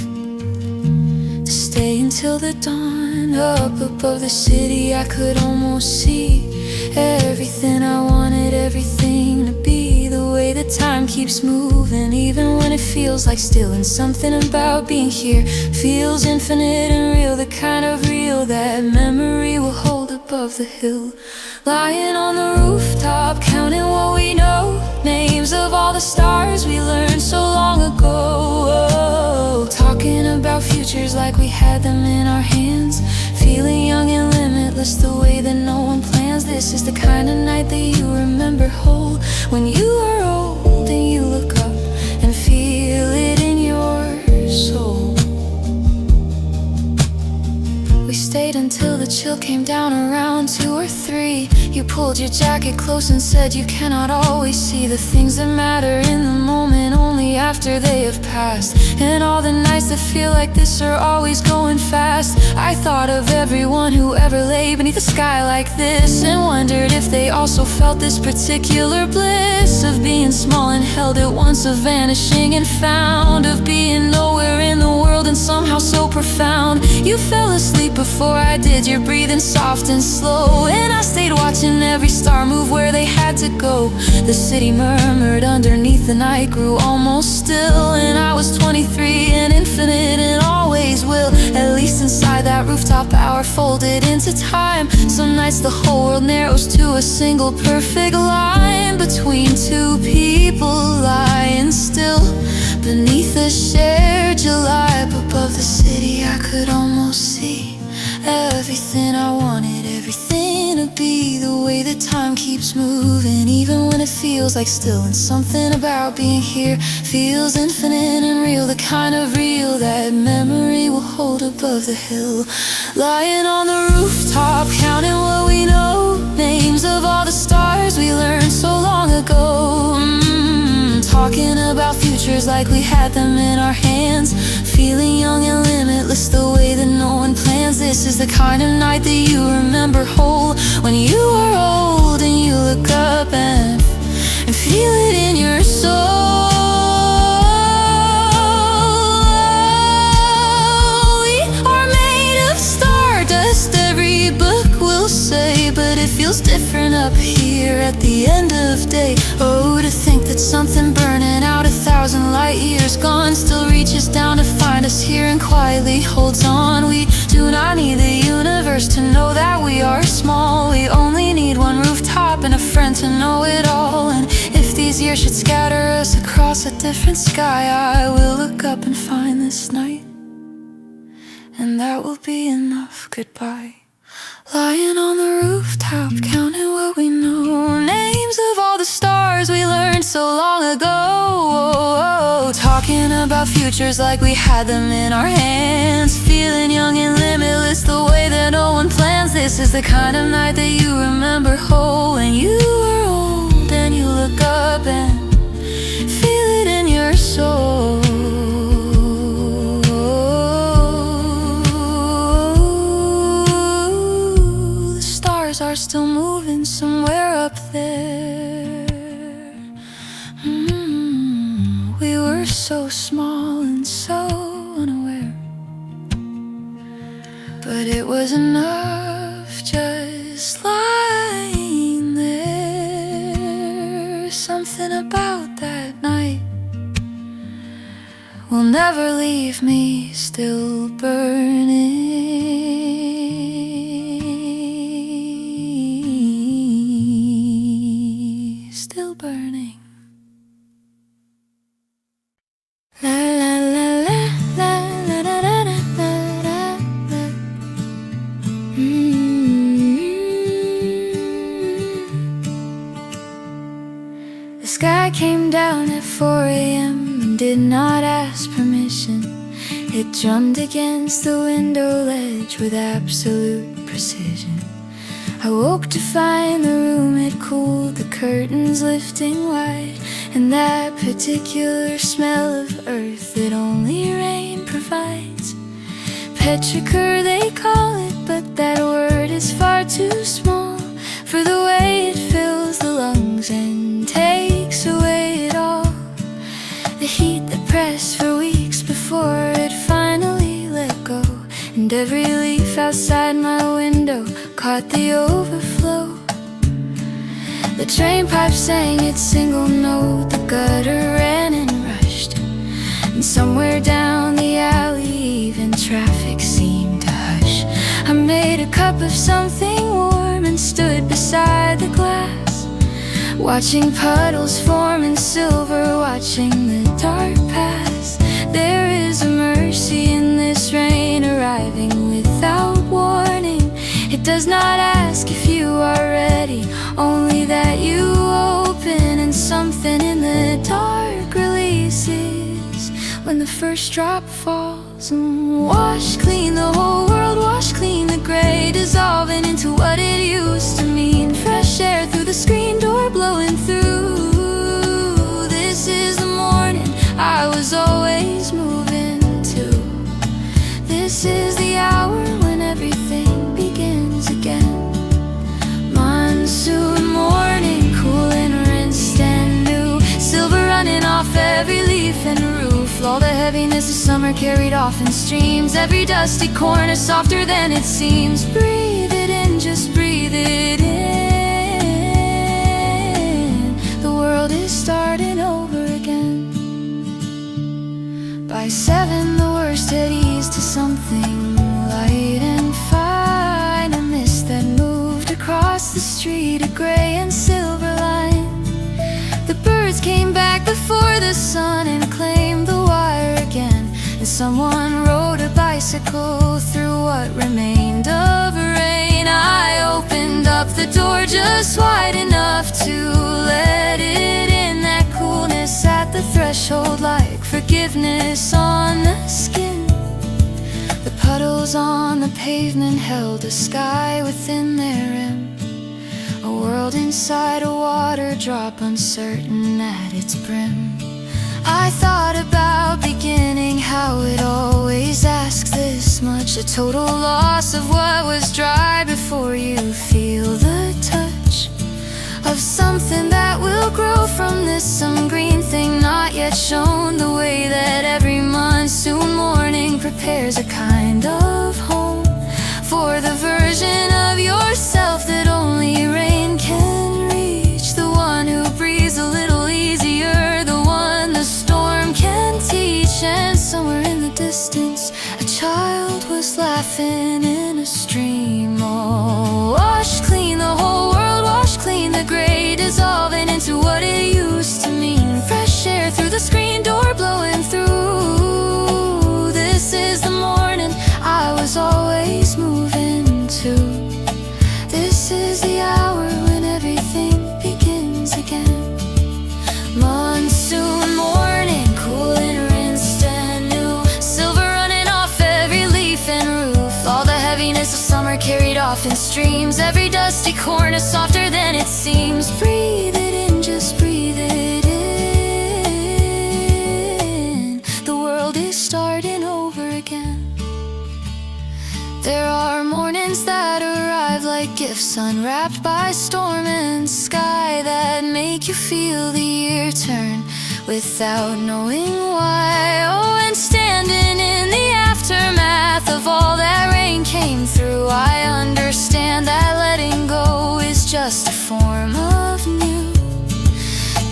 S1: to stay until the dawn. Up above the city I could almost see everything I wanted, everything to be. The way the time keeps moving, even when it feels like still. And something about being here feels infinite and real, the kind of real that memory will hold above the hill. Lying on the rooftop, counting what we know, names of all the stars we learned so long ago. Talking about futures like we had them in our hands, feeling young and limitless the way that no one plans. This is the kind of night that you remember whole, when you are old and you look up and feel it in your soul. We stayed until the chill came down around 2 or 3. You pulled your jacket close and said you cannot always see the things that matter in the moment, only after they have passed. And all the nights that feel like this are always going fast. I thought of everyone who ever lay beneath a sky like this, and wondered if they also felt this particular bliss of being small and held at once, of vanishing and found, of being nowhere in the world and somehow so profound. You fell asleep before I did, your breathing soft and slow, and I stayed watching every star move where they had to go. The city murmured underneath, the night grew almost still, and I was 23 and infinite and always will. At least inside that rooftop hour folded into time. Some nights the whole world narrows to a single perfect line between two people lying still. that time keeps moving, even when it feels like still. And something about being here feels infinite and real, the kind of real that memory will hold above the hill. Lying on the rooftop, counting what we know, names of all the stars we learned so long ago. Talking about futures like we had them in our hands, feeling young and limitless the way that no one plans. This is the kind of night that you remember whole, when you are old and you look up and feel it in your soul. We are made of stardust, every book will say, but it feels different up here at the end of day. Oh, to think that something burning out 1,000 light years gone still reaches down to find us here and quietly holds on. We do not need the universe to know that we are small. We only need one rooftop and a friend to know it all. And if these years should scatter us across a different sky, I will look up and find this night, and that will be enough. Goodbye. Lying on the rooftop, counting what we know, names of all the stars we learned so long ago. Talking about futures like we had them in our hands, feeling young and limitless the way that no one plans. This is the kind of night that you remember whole, when you are old and you look up and feel it in your soul. Are still moving somewhere up there. We were so small and so unaware, but it was enough just lying there. Something about that night will never leave me still burning. Burning. La la la la la la la la la la. The sky came down at 4 a.m. and did not ask permission. It drummed against the window ledge with absolute precision. I woke to find the room had cooled, the curtains lifting wide, and that particular smell of earth that only rain provides. Petrichor they call it, but that word is far too small for the way it fills the lungs and takes away it all. The heat that pressed for weeks before it finally let go, and every leaf outside my window caught the overflow. The train pipe sang its single note, the gutter ran and rushed, and somewhere down the alley even traffic seemed to hush. I made a cup of something warm and stood beside the glass, watching puddles form in silver, watching the dark pass. There is a mercy in this rain arriving without warning. It does not ask if you are ready, only that you open, and something in the dark releases when the first drop falls and wash clean the whole world, wash clean the gray, dissolving into what it used to mean. Fresh air through the screen door blowing through. This is the morning I was always moving to. This is the hour when everything begins again. Monsoon morning, cool and rinsed and new, silver running off every leaf and roof. All the heaviness of summer carried off in streams, every dusty corner softer than it seems. Breathe it in, just breathe it in. The world is starting over again. By 7 the worst had eased to something light and fine, a mist that moved across the street, a gray and silver line. The birds came back before the sun and claimed the wire again, and someone rode a bicycle through what remained of rain. I opened up up the door just wide enough to let it in. That coolness at the threshold, like forgiveness on the skin. The puddles on the pavement held a sky within their rim, a world inside a water drop, uncertain at its brim. I thought about beginning, how it always asks this much, a total loss of what was dry before you feel the touch of something that will grow from this, some green thing not yet shown, the way that every monsoon morning prepares a kind of home for the version of yourself that only rain can reach, the one who breathes a little easier, the one the storm can teach. And somewhere in the distance a child was laughing in a stream, all washed clean, the whole world washed clean, the gray dissolving into what it used to mean. Fresh air through the screen door blowing through. This is the morning I was always moving to. This is the hour when everything begins again. Monsoon morning, cool and rinsed and new, silver running off every leaf and roof, all the heaviness of summer carried off in streams, every dusty corner softer than it seems. Breathe it in, just breathe it in. The world is starting over again. There are mornings that arrive like gifts unwrapped by storm and sky, that make you feel the year turn without knowing why. Oh, and standing in the aftermath of all that rain came through, I understand that letting go is just a form of new.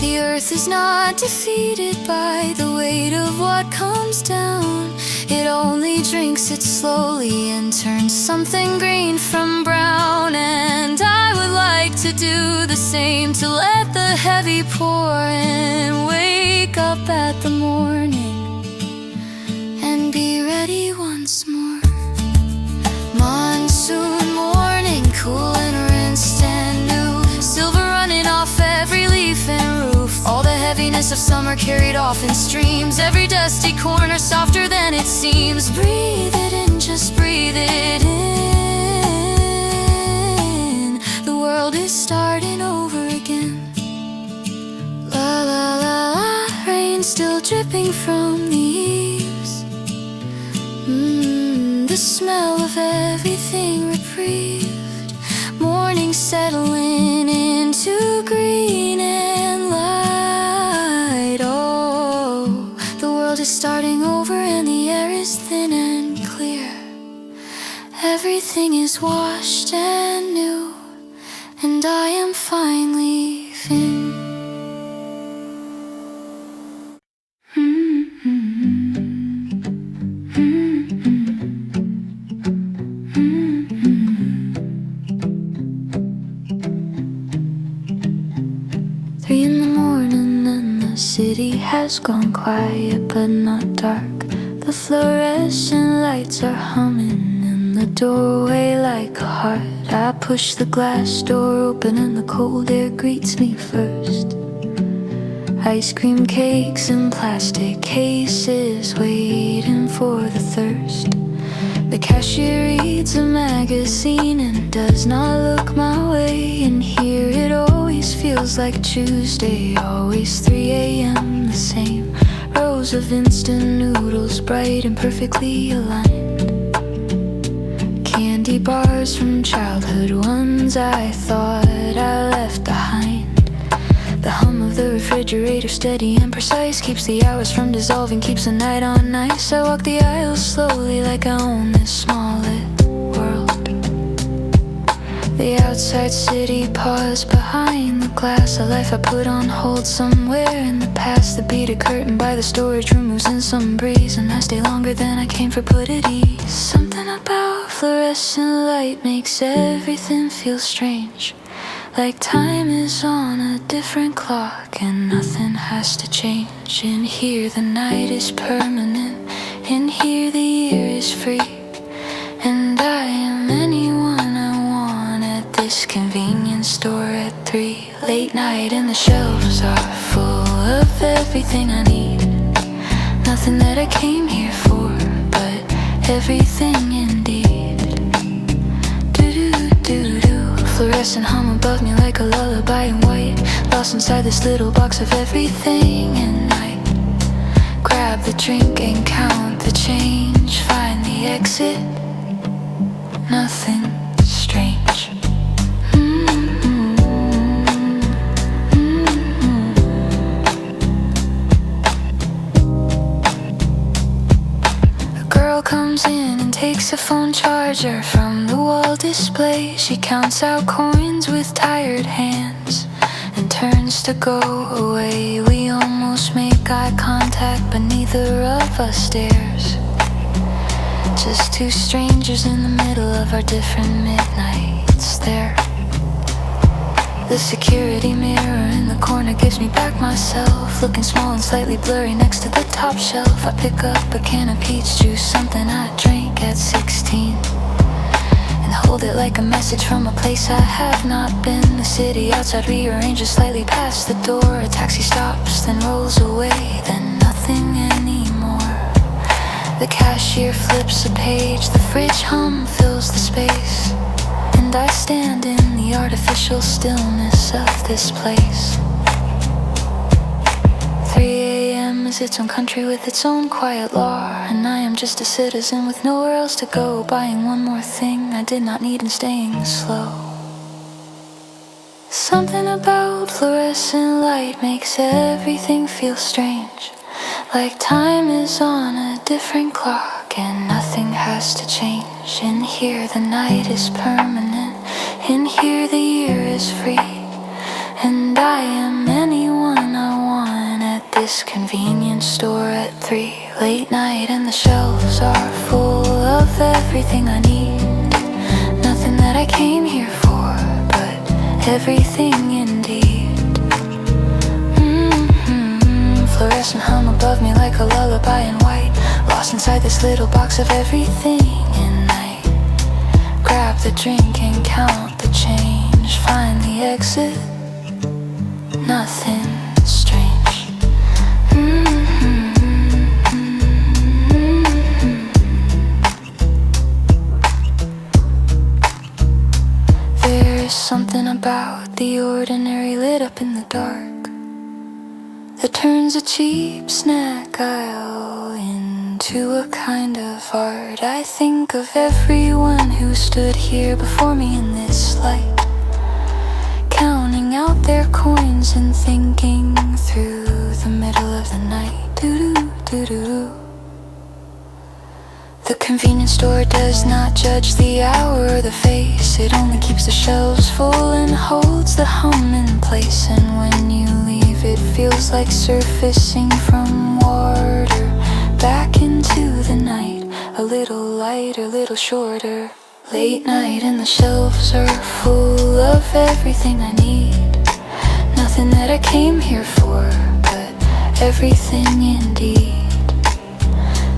S1: The earth is not defeated by the weight of what comes down. It only drinks it slowly and turns something green from brown. And I would like to do the same, to let the heavy pour and wake up at the morning and be ready once more. Monsoon morning, cool and rinsed and new, silver running off every leaf and roof, all the heaviness of summer carried off in streams, every dusty corner softer than it seems. Breathe it in, just breathe it in. The world is starting over again. La la la la, rain still dripping from the eaves. The smell of everything reprieved. Morning settling into green and light. Oh, the world is starting over and the air is thin and clear. Everything is washed and new, and I am fine leaving. City has gone quiet but not dark. The fluorescent lights are humming in the doorway like a heart. I push the glass door open and the cold air greets me first. Ice cream cakes in plastic cases waiting for the thirst. The cashier reads a magazine and does not look my way. And here it always feels like Tuesday, always 3 a.m. the same. Rows of instant noodles, bright and perfectly aligned. Candy bars from childhood, ones I thought I left behind. The hum of the refrigerator, steady and precise, keeps the hours from dissolving, keeps the night on ice. I walk the aisles slowly like I own this small lit world. The outside city paused behind the glass, a life I put on hold somewhere in the past. The beaded curtain by the storage room moves in some breeze, and I stay longer than I came for, put at ease. Something about fluorescent light makes everything feel strange, like time is on a different clock and nothing has to change. In here the night is permanent, in here the year is free, and I am anyone I want at this convenience store at 3 late night and the shelves are full of everything I need. Nothing that I came here for, but everything indeed. Do-do-do-do-do. Fluorescent hum above me like a lullaby in white. Lost inside this little box of everything and I grab the drink and count the change. Find the exit. Nothing strange. A girl comes in and takes a phone charger from the wall display. She counts out coins with tired hands and turns to go away. We almost make eye contact, but neither of us dares. Just two strangers in the middle of our different midnights there. The security mirror in the corner gives me back myself, looking small and slightly blurry next to the top shelf. I pick up a can of peach juice, something I drank at 16, and hold it like a message from a place I have not been. The city outside rearranges slightly past the door. A taxi stops, then rolls away, then nothing anymore. The cashier flips a page, the fridge hum fills the space, and I stand in the artificial stillness of this place. 3 a.m. is its own country with its own quiet law, and I am just a citizen with nowhere else to go, buying one more thing I did not need and staying slow. Something about fluorescent light makes everything feel strange, like time is on a different clock and nothing has to change. In here the night is permanent, in here the year is free, and I am anyone I want at this convenience store at 3 late night and the shelves are full of everything I need. Nothing that I came here for, but everything indeed. Fluorescent hum above me like a lullaby in white. Lost inside this little box of everything and I grab the drink and count the change. Find the exit. Nothing strange. There's something about the ordinary lit up in the dark that turns a cheap snack aisle into a kind of art. I think of everyone who stood here before me in this light, counting out their coins and thinking through the middle of the night. Doo-doo-doo-doo. The convenience store does not judge the hour or the face. It only keeps the shelves full and holds the hum in place. And when you leave, it feels like surfacing from water back into the night. A little lighter, little shorter. Late night and the shelves are full of everything I need. Nothing that I came here for, but everything indeed.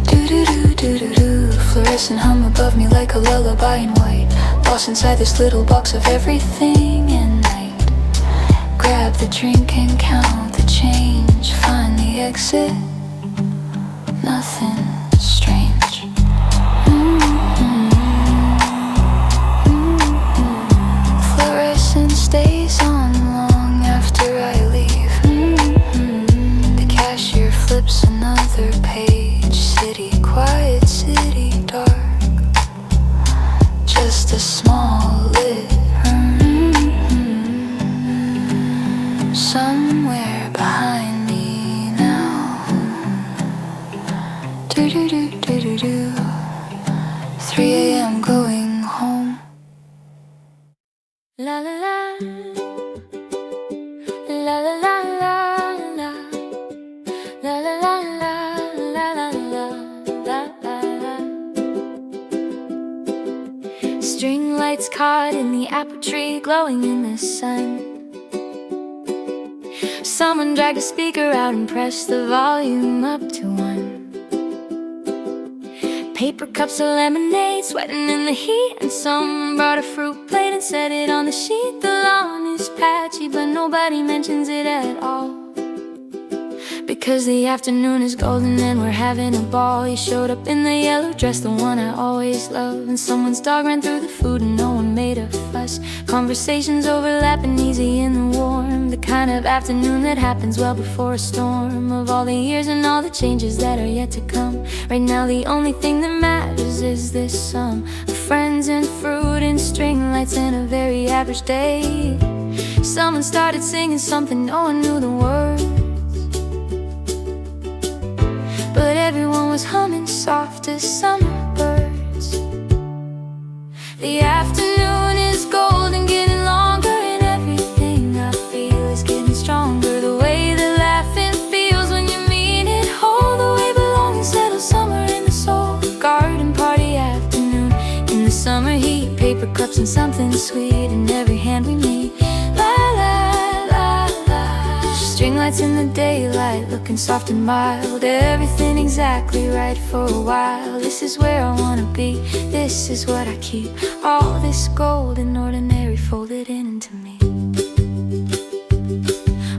S1: Do-do-do-do-do-do. Fluorescent hum above me like a lullaby in white. Lost inside this little box of everything and night. Grab the drink and count the change. Find the exit. Nothing strange. Fluorescent stays on long after I leave. The cashier flips another page. City quiet, city dark. Just a small lit room somewhere behind me now. Do-do-do-do-do-do. 3 a.m. going home. La la la. La la la la la. La la la la la la la la la. String lights caught in the apple tree, glowing in the sun. Someone dragged a speaker out and pressed the volume up to 1. paper cups of lemonade, sweating in the heat. And someone brought a fruit plate and set it on the sheet. The lawn is patchy, but nobody mentions it at all, because the afternoon is golden and we're having a ball. You showed up in the yellow dress, the one I always love. And someone's dog ran through the food and no one made a fuss. Conversations overlapping easy in the warm, the kind of afternoon that happens well before a storm. Of all the years and all the changes that are yet to come, right now the only thing that matters is this sum of friends and fruit and string lights and a very average day. Someone started singing something, no one knew the words, but everyone was humming soft as summer birds. The afternoon is golden, getting longer, and everything I feel is getting stronger. The way that laughing feels when you mean it whole, the way belonging settles summer in the soul. Garden party afternoon in the summer heat, paper cups and something sweet in every hand we meet. La la la la, string lights in the daylight, looking soft and mild. Everything exactly right for a while. This is where I wanna be, this is what I keep. All this gold and ordinary folded into me.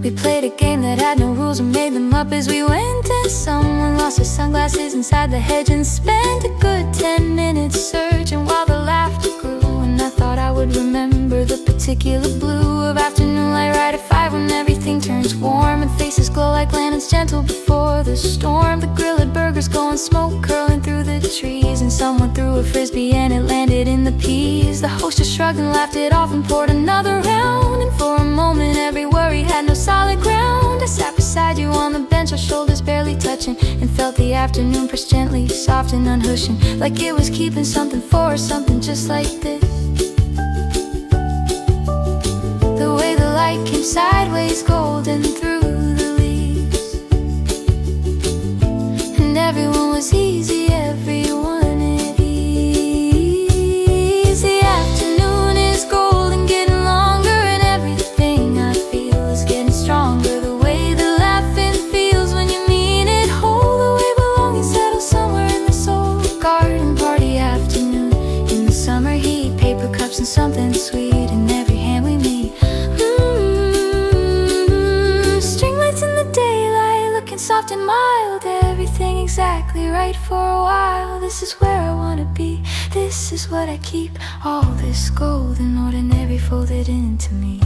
S1: We played a game that had no rules and made them up as we went. And someone lost her sunglasses inside the hedge and spent a good 10 minutes searching while the laughter grew. And I thought I would remember the particular blue of afternoon light right at 5, when everything turns warm and faces glow like lanterns gentle before the storm. The grilled burgers going, smoke curling through the trees, and someone threw a frisbee and it landed in the peas. The hostess shrugged and laughed it off and poured another round, and for a moment every worry had no solid ground. I sat beside you on the bench, our shoulders barely touching, and felt the afternoon press gently, soft and unhushing, like it was keeping something for us, something just like this. The way the light came sideways, golden through the leaves, and everyone was easy, everyone at ease. The afternoon is golden, getting longer, and everything I feel is getting stronger. The way the laughing feels when you mean it whole, the way belonging settles somewhere in the soul. Garden party afternoon in the summer heat, paper cups and something sweet in every hand we meet. String lights in the daylight, looking soft and mild. Everything exactly right for a while. This is where I wanna be, this is what I keep. All this gold and ordinary folded into me.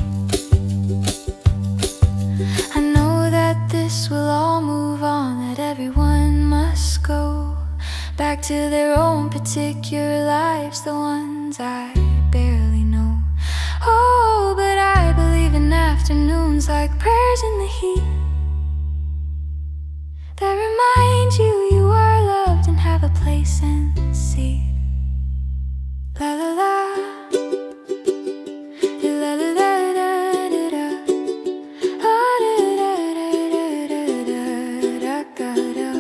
S1: I know that this will all move on, that everyone must go back to their own particular lives, the ones I barely know. Oh, but I believe in afternoons like prayers in the heat, that remind you you are loved and have a place and seat. La la la, la la la da da da, ah da da da da da da da.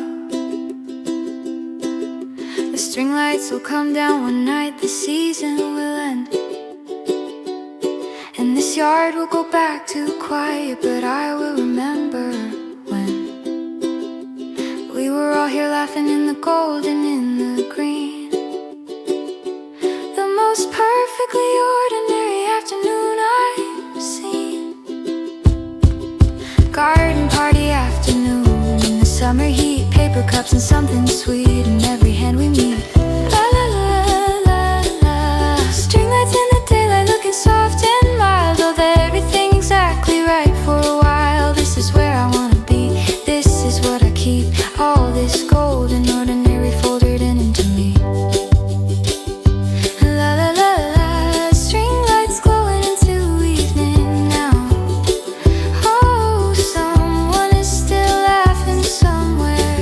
S1: The string lights will come down one night, the season will end, and this yard will go back to quiet. But I will remember when we were all here laughing in the gold and in the green. The most perfectly ordinary afternoon I've seen. Garden party afternoon in the summer heat, paper cups and something sweet in every hand we meet. La la la la la, string lights in the daylight, looking soft and mild. Oh, everything exactly right for a while. This is where I wanna be, this is what I keep. All this gold and ordinary folded into me. La la la la, string lights glowing into evening now. Oh, someone is still laughing somewhere.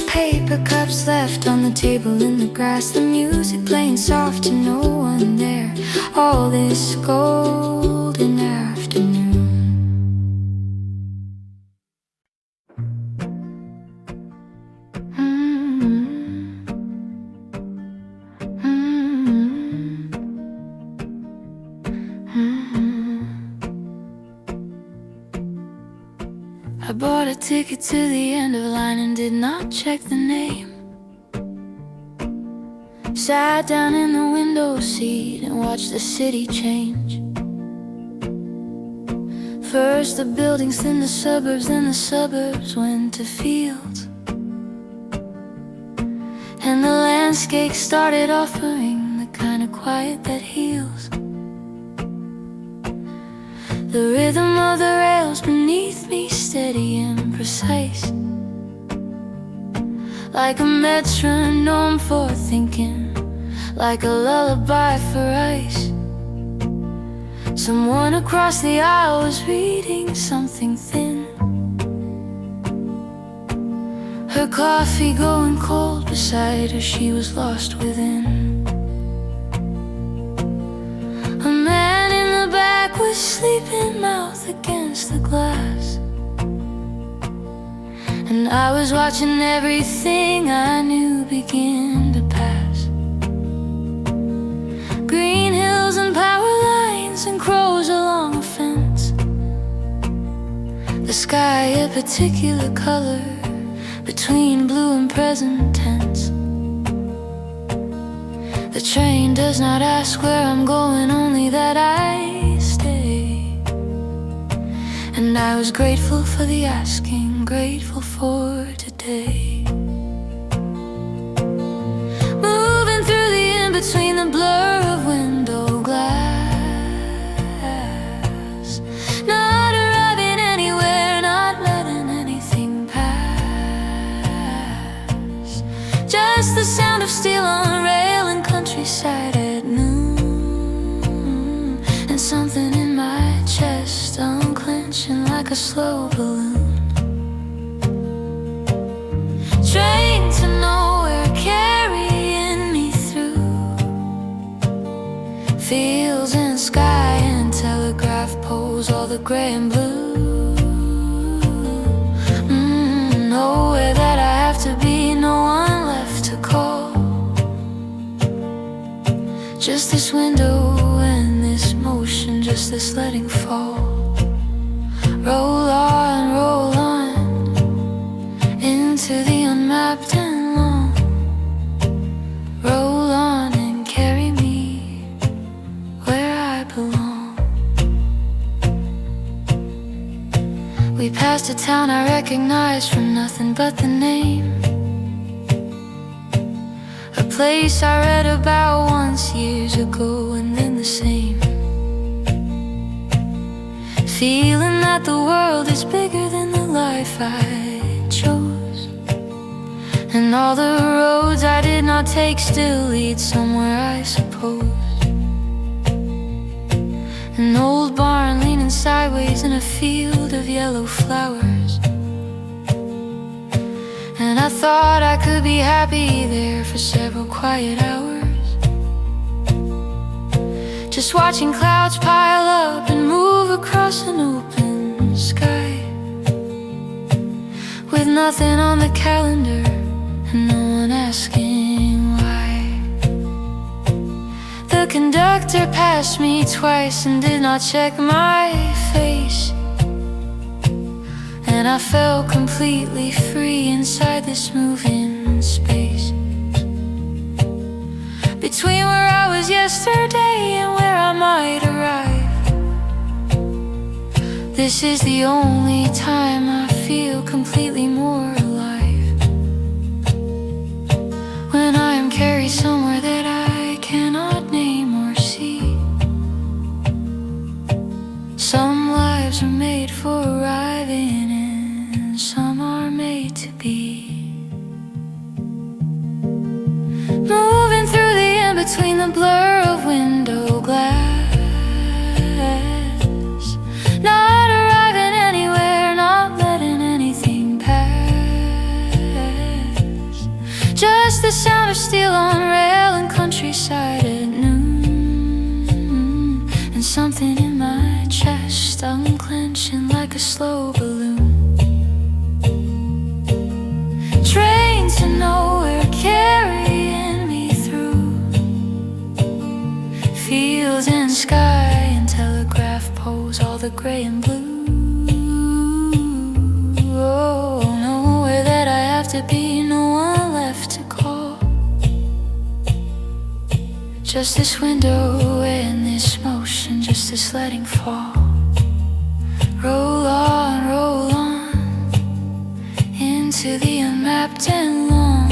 S1: Paper cups left on the table in the grass, the music playing soft and no one there. All this golden afternoon. I bought a ticket to the end of the line and did not check the name. Sat down in the window seat and watched the city change. First the buildings, then the suburbs went to fields. And the landscape started offering the kind of quiet that heals. The rhythm of the rails beneath me, steady and precise, like a metronome for thinking, like a lullaby for ice. Someone across the aisle was reading something thin, her coffee going cold beside her, she was lost within. A man in the back was sleeping, mouth against the glass, and I was watching everything I knew begin to pass. Green hills and power lines and crows along a fence, the sky a particular color between blue and present tense. The train does not ask where I'm going, only that I stay. And I was grateful for the asking, grateful for today. Moving through the in-between, the blur of window glass, not arriving anywhere, not letting anything pass. Just the sound of steel on rail and countryside at noon, and something in my chest unclenching like a slow balloon. Train to nowhere carrying me through fields and sky and telegraph poles, all the gray and blue. Nowhere that I have to be, no one left to call. Just this window and this motion, just this letting fall. Roll on into the unmapped and long. Roll on and carry me where I belong. We passed a town I recognized from nothing but the name, a place I read about once years ago, and then the same. Feeling that the world is bigger than the life I chose, and all the roads I did not take still lead somewhere, I suppose. An old barn leaning sideways in a field of yellow flowers, and I thought I could be happy there for several quiet hours, just watching clouds pile up and move across an open sky, with nothing on the calendar and no one asking why. The conductor passed me twice and did not check my face, and I felt completely free inside this moving space, between where I was yesterday and where I might arrive. This is the only time I feel completely more alive, when I am carried somewhere that I cannot name or see. Some lives are made for arriving and some are made to be. Moving through the in-between, the blur of window glass, not arriving anywhere, not letting anything pass. Just the sound of steel on rail and countryside at noon, and something in my chest unclenching like a slow balloon. Train to nowhere carrying me through fields and sky and telegraph poles, all the gray and blue. to be no one left to call. Just this window and this motion, just this letting fall. Roll on into the unmapped and long.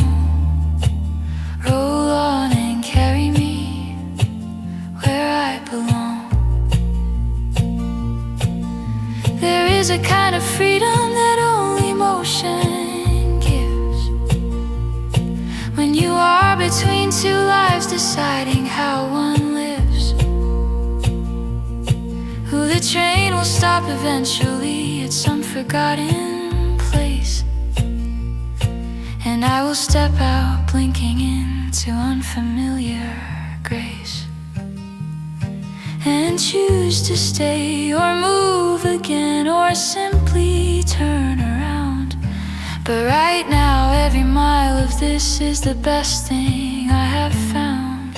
S1: Roll on and carry me where I belong. There is a kind of freedom that only motion gives, when you are between two lives deciding how one lives. Ooh, the train will stop eventually at some forgotten place, and I will step out blinking into unfamiliar grace, and choose to stay or move again or simply turn around. But right now every mile of this is the best thing I have found.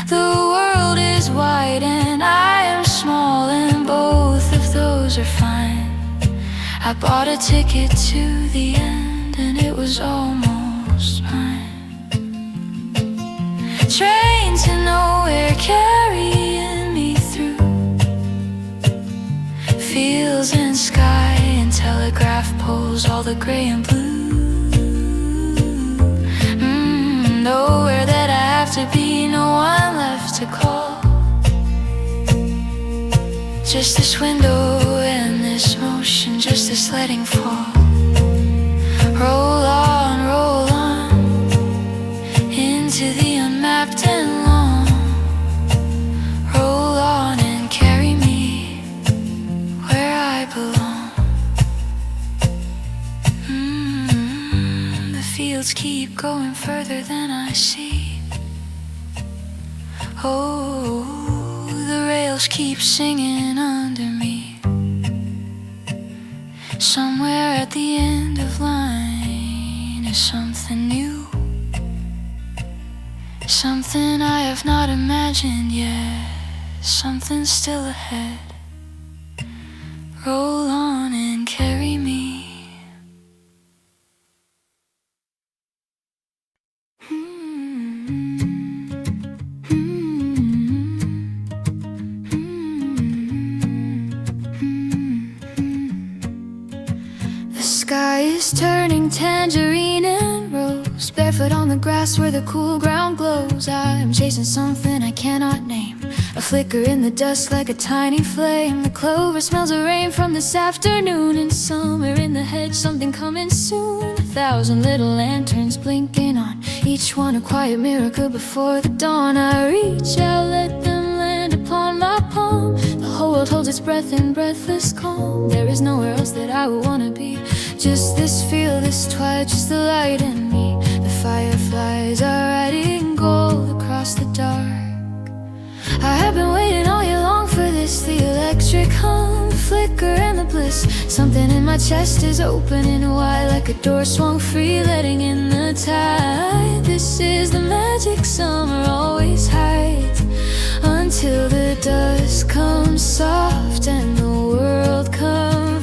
S1: The world is wide and I am small, and both of those are fine. I bought a ticket to the end and it was almost mine. Train to nowhere carrying me through fields and sky and telegraph poles, all the gray and blue. Nowhere that I have to be, no one left to call. Just this window and this motion, just this letting fall. Roll on into the unmapped and long. Roll on and carry me where I belong. The fields keep going further than I see. Oh, the rails keep singing under me. Somewhere at the end of line is something new, something I have not imagined yet, something still ahead. Roll on and carry me. The sky is turning tangerine and rose, barefoot on the grass where the cool ground glows. I am chasing something I cannot name, a flicker in the dust like a tiny flame. The clover smells of rain from this afternoon, and somewhere in the hedge something coming soon. 1,000 little lanterns blinking on, each one a quiet miracle before the dawn. I reach out, let them land upon my palm. The whole world holds its breath in breathless calm. There is nowhere else that I would wanna be, just this field, this twilight, just the light in me. The fireflies are riding gold across the dark. I have been waiting all year long for this, the electric hum, the flicker and the bliss. Something in my chest is opening wide like a door swung free, letting in the tide. This is the magic summer always hides, until the dust comes soft and the world confides.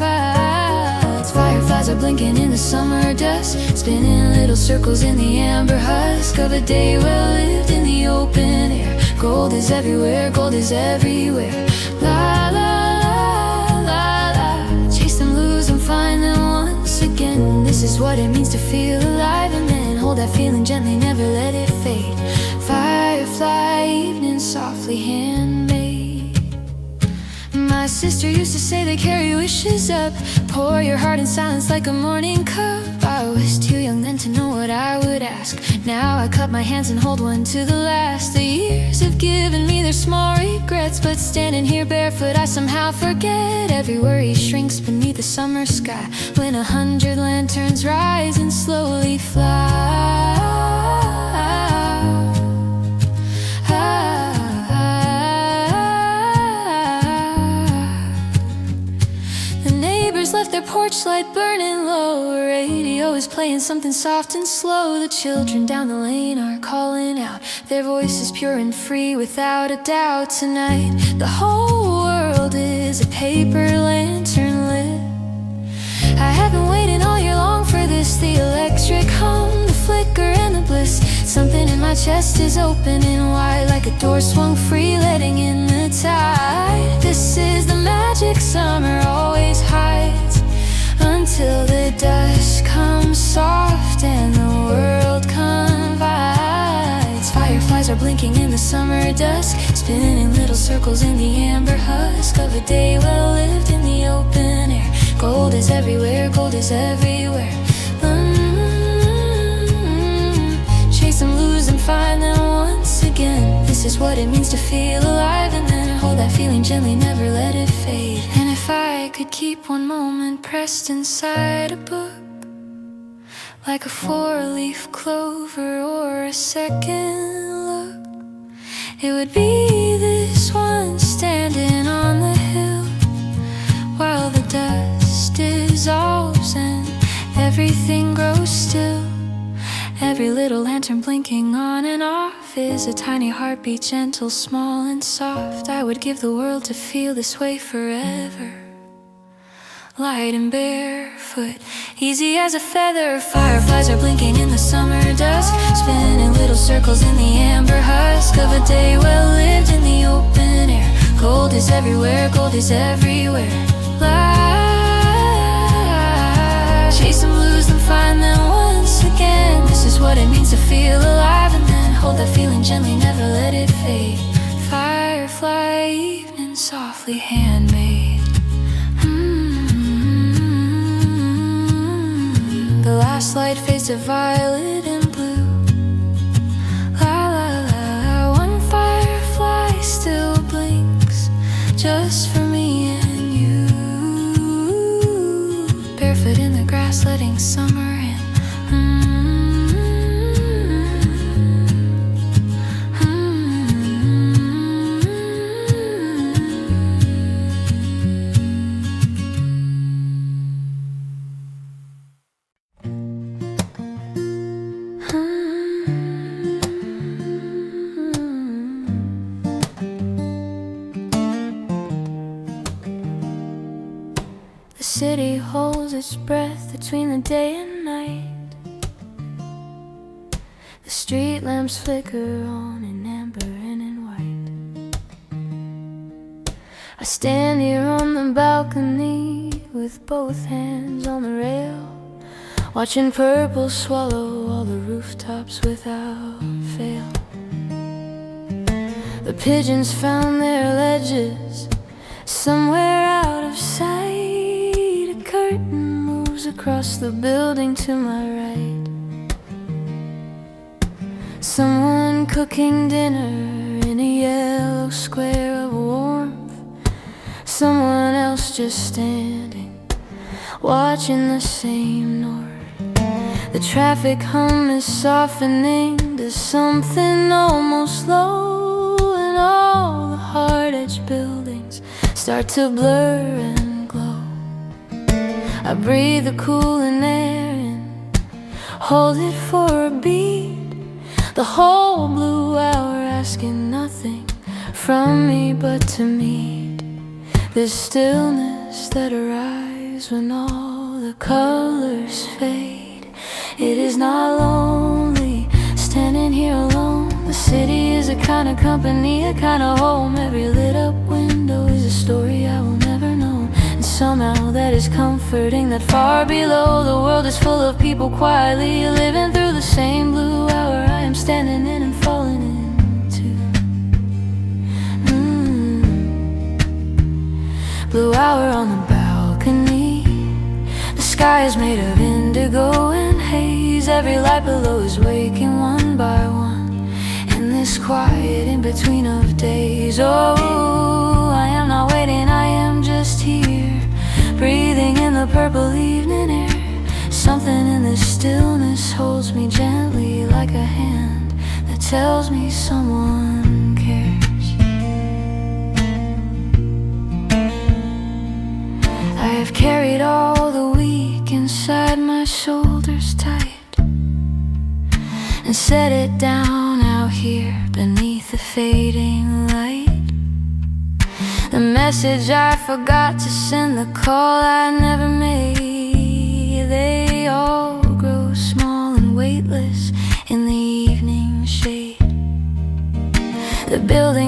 S1: Fireflies are blinking in the summer dust, spinning little circles in the amber husk of a day well lived in the open air. Gold is everywhere, gold is everywhere. La la la la la. Chase them, lose them, find them once again. This is what it means to feel alive, and then hold that feeling gently, never let it fade. Firefly evening, softly handmade. My sister used to say they carry wishes up. Pour your heart in silence like a morning cup. I was too young then to know what I would ask. Now I cup my hands and hold one to the last. The years have given me their small regrets, but standing here barefoot I somehow forget. Every worry shrinks beneath the summer sky, when 100 lanterns rise and slowly fly. Left their porch light burning low. A radio is playing something soft and slow. The children down the lane are calling out, their voices pure and free without a doubt. Tonight the whole world is a paper lantern lit. I have been waiting all year long for this, miss the electric hum, the flicker and the bliss. Something in my chest is opening wide, like a door swung free, letting in the tide. This is the magic summer always hides, until the dusk comes soft and the world confides. Fireflies are blinking in the summer dusk, spinning in little circles in the amber husk of a day well lived in the open air. Gold is everywhere, gold is everywhere. Chase them, lose them, find them once again. This is what it means to feel alive, and then hold that feeling gently, never let it fade. And if I could keep one moment pressed inside a book, like a four-leaf clover or a second look, it would be this one standing on the hill, while the dust dissolves and everything grows still. Every little lantern blinking on and off is a tiny heartbeat, gentle, small and soft. I would give the world to feel this way forever. Light and barefoot, easy as a feather. Fireflies are blinking in the summer dusk, spinning little circles in the amber husk of a day well lived in the open air. Gold is everywhere, gold is everywhere. Chase them, lose them, find them once again. This is what it means to feel alive, and then hold that feeling gently, never let it fade. Firefly evening, softly handmade. The last light fades to violet and blue. La la la, one firefly still blinks, just for me and you. Barefoot in the grass, letting summer in. The city holds its breath between the day and night. The street lamps flicker on in amber and in white. I stand here on the balcony with both hands on the rail, watching purple swallow all the rooftops without fail. The pigeons found their ledges somewhere out of sight. A curtain moves across the building to my right. Someone cooking dinner in a yellow square of warmth. Someone else just standing, watching the same north. The traffic hum is softening to something almost low, and all the hard-edged buildings start to blur and glow. I breathe the cooling air and hold it for a beat. The whole blue hour asking nothing from me but to meet this stillness that arrives when all the colors fade. It is not lonely standing here alone. The city is a kind of company, a kind of home. Every lit up window is a story I will never know. And somehow that is comforting, that far below the world is full of people quietly living through the same blue hour I am standing in and falling into. Blue hour on the balcony. The sky is made of indigo and haze. Every light below is waking one by one in this quiet in between of days. Oh, I am not waiting, I am just here, breathing in the purple evening air. Something in this stillness holds me gently, like a hand that tells me someone cares. I have carried all the week inside my shoulders tight and set it down out here beneath the fading light. The message I forgot to send, the call I never made, they all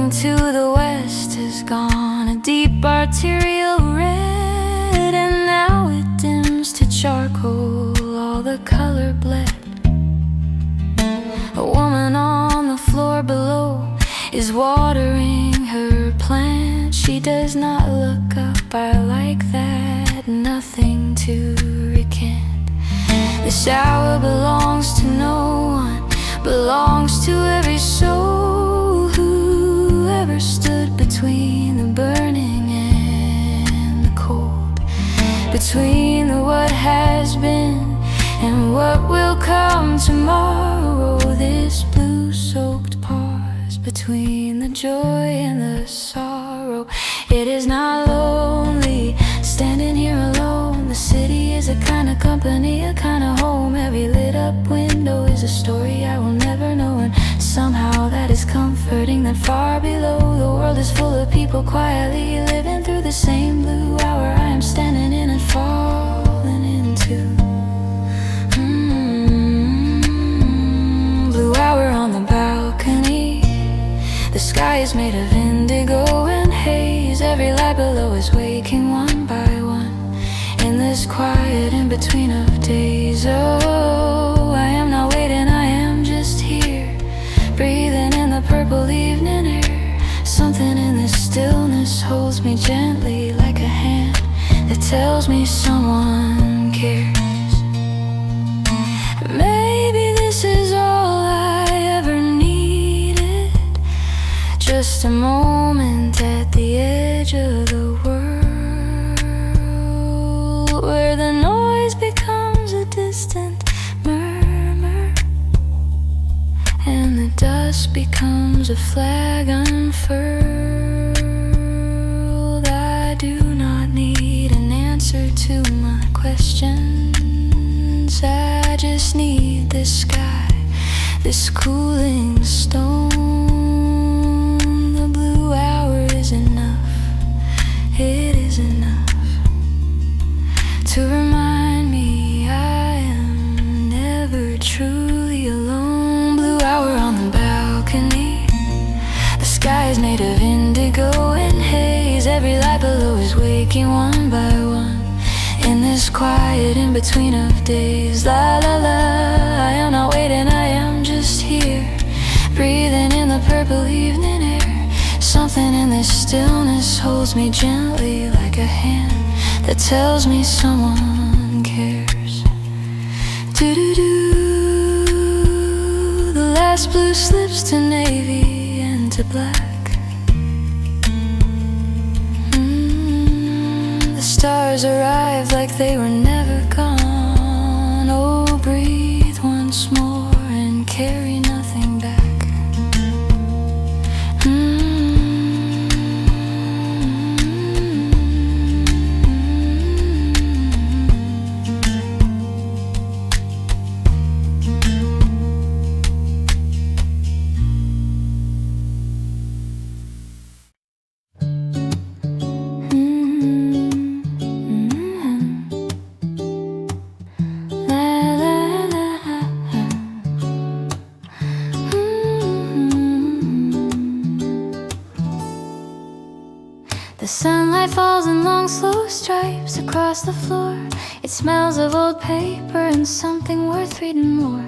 S1: Everything to the west is gone, a deep arterial red, and now it dims to charcoal, all the color bled. A woman on the floor below is watering her plant. She does not look up, I like that, nothing to recant. The shower belongs to no one, belongs to every soul who ever stood between the burning and the cold, between the what has been and what will come tomorrow. This blue-soaked pause between the joy and the sorrow. It is not lonely standing here alone. The city is a kind of company, a kind of home. Every lit up window is a story I will never know, and somehow that is comforting. That far below the world is full of people quietly living through the same blue hour I am standing in and falling into. Blue hour on the balcony. The sky is made of indigo and haze. Every light below is waking one by one in this quiet in between of days. Oh, I am not waiting, I am just here, breathing in the purple evening air. Something in this stillness holds me gently like a hand that tells me someone cares. Maybe this is all I ever needed, just a moment at the edge of the world, where the noise becomes a distant murmur and the dust becomes a flag unfurled. I do not need an answer to my questions, I just need this sky, this cooling stone. The blue hour is enough, it is enough to remind me I am never truly alone. Blue hour on the balcony. The sky is made of indigo and haze. Every light below is waking one by one in this quiet in between of days. La la la, I am not waiting, I am just here, breathing in the purple evening air. Something in this stillness holds me gently like a hand that tells me someone cares. Do-do-do. The last blue slips to navy and to black. The stars arrive like they were never gone. Oh, breathe once more and carry nothing back. The sunlight falls in long slow stripes across the floor. It smells of old paper and something worth reading more.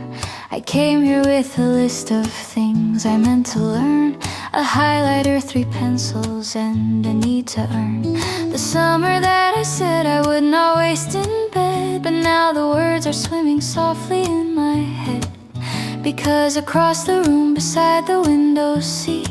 S1: I came here with a list of things I meant to learn, a highlighter, 3 pencils, and a need to earn. The summer that I said I would not waste in bed, but now the words are swimming softly in my head. Because across the room beside the window seat,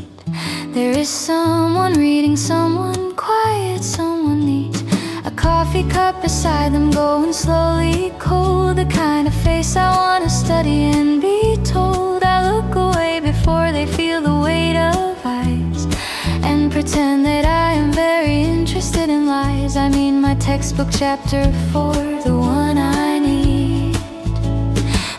S1: there is someone reading, someone quiet, someone neat. A coffee cup beside them going slowly cold, the kind of face I want to study and be told. I look away before they feel the weight of eyes and pretend that I am very interested in lies. I mean my textbook chapter 4, the one I need.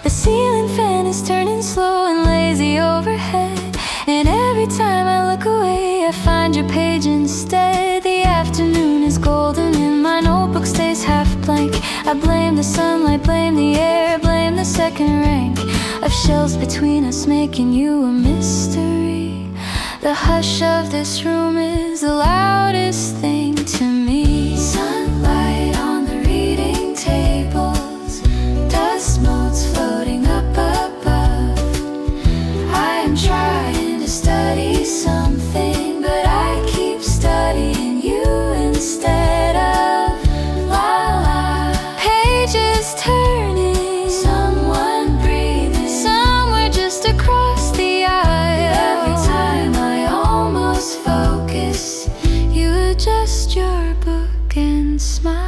S1: The ceiling fan is turning slow and lazy overhead, and every time I look away, I find your page instead. The afternoon is golden and my notebook stays half blank. I blame the sunlight, blame the air, blame the second rank of shelves between us, making you a mystery. The hush of this room is the loudest thing to me. Sunlight on the reading tables, dust motes floating up above. I am trying to study something, but I keep studying you instead of la la. Pages turning, someone breathing, somewhere just across the aisle. Every time I almost focus, you adjust your book and smile.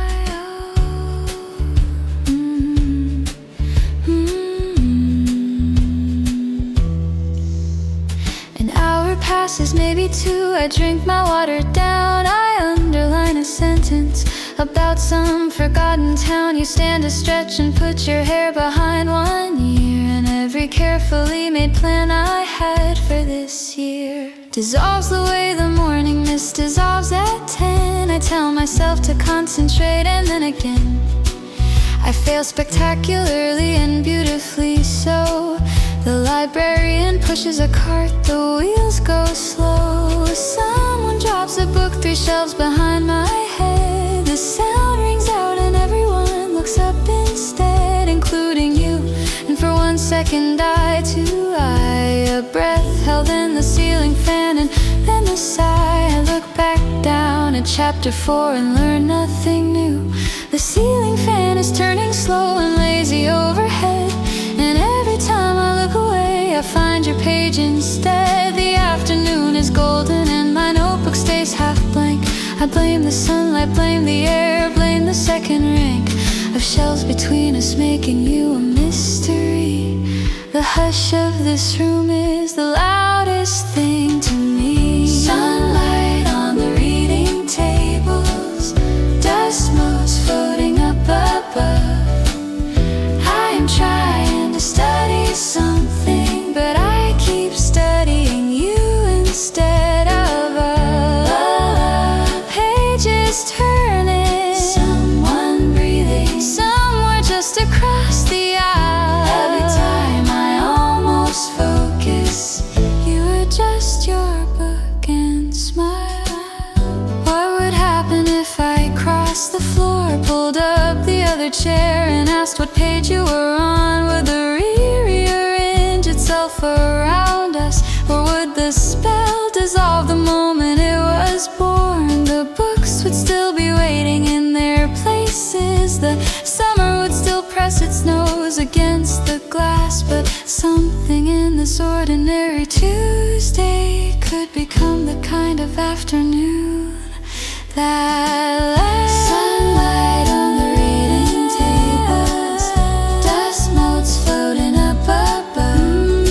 S1: An hour passes, maybe two. I drink my water down. I underline a sentence about some forgotten town. You stand to stretch and put your hair behind 1 year, and every carefully made plan I had for this year dissolves the way the morning mist dissolves at 10. I tell myself to concentrate, and then again I fail spectacularly and beautifully so. The librarian pushes a cart, the wheels go slow. Someone drops a book 3 shelves behind my head. The sound rings out and everyone looks up instead, including you. And for 1 second I too, a breath held in the ceiling fan, and then the sigh. I look back down at chapter 4 and learn nothing new. The ceiling fan is turning slow and lazy overhead, and every time I look away I find your page instead. The afternoon is golden and my notebook stays half blank. I blame the sunlight, blame the air, blame the second rank of shelves between us, making you a mystery. The hush of this room is the loudest thing to me. Sunlight on the reading tables, dust motes floating up above. I am trying to study something, but I keep studying you instead of pages turning, someone breathing, somewhere just across the aisle. Every time I almost focus, you adjust your book and smile. What would happen if I crossed the floor, pulled up the other chair, and asked what page you were on? Would the rearrange itself around us, or would the spell dissolve the moment it was born? The books would still be waiting in their places. The summer would still press its nose against the glass, but something in this ordinary Tuesday could become the kind of afternoon that lasts. Sunlight on the reading tables, dust motes floating up above.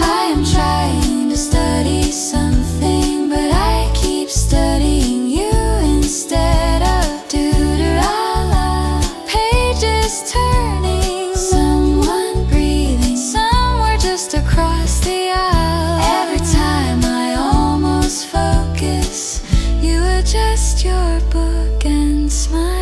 S1: I am trying to study something, but I keep studying you instead of doo-doo-la-la. Pages turning, someone breathing, somewhere just across the aisle. Every time I almost focus, you adjust your book and smile.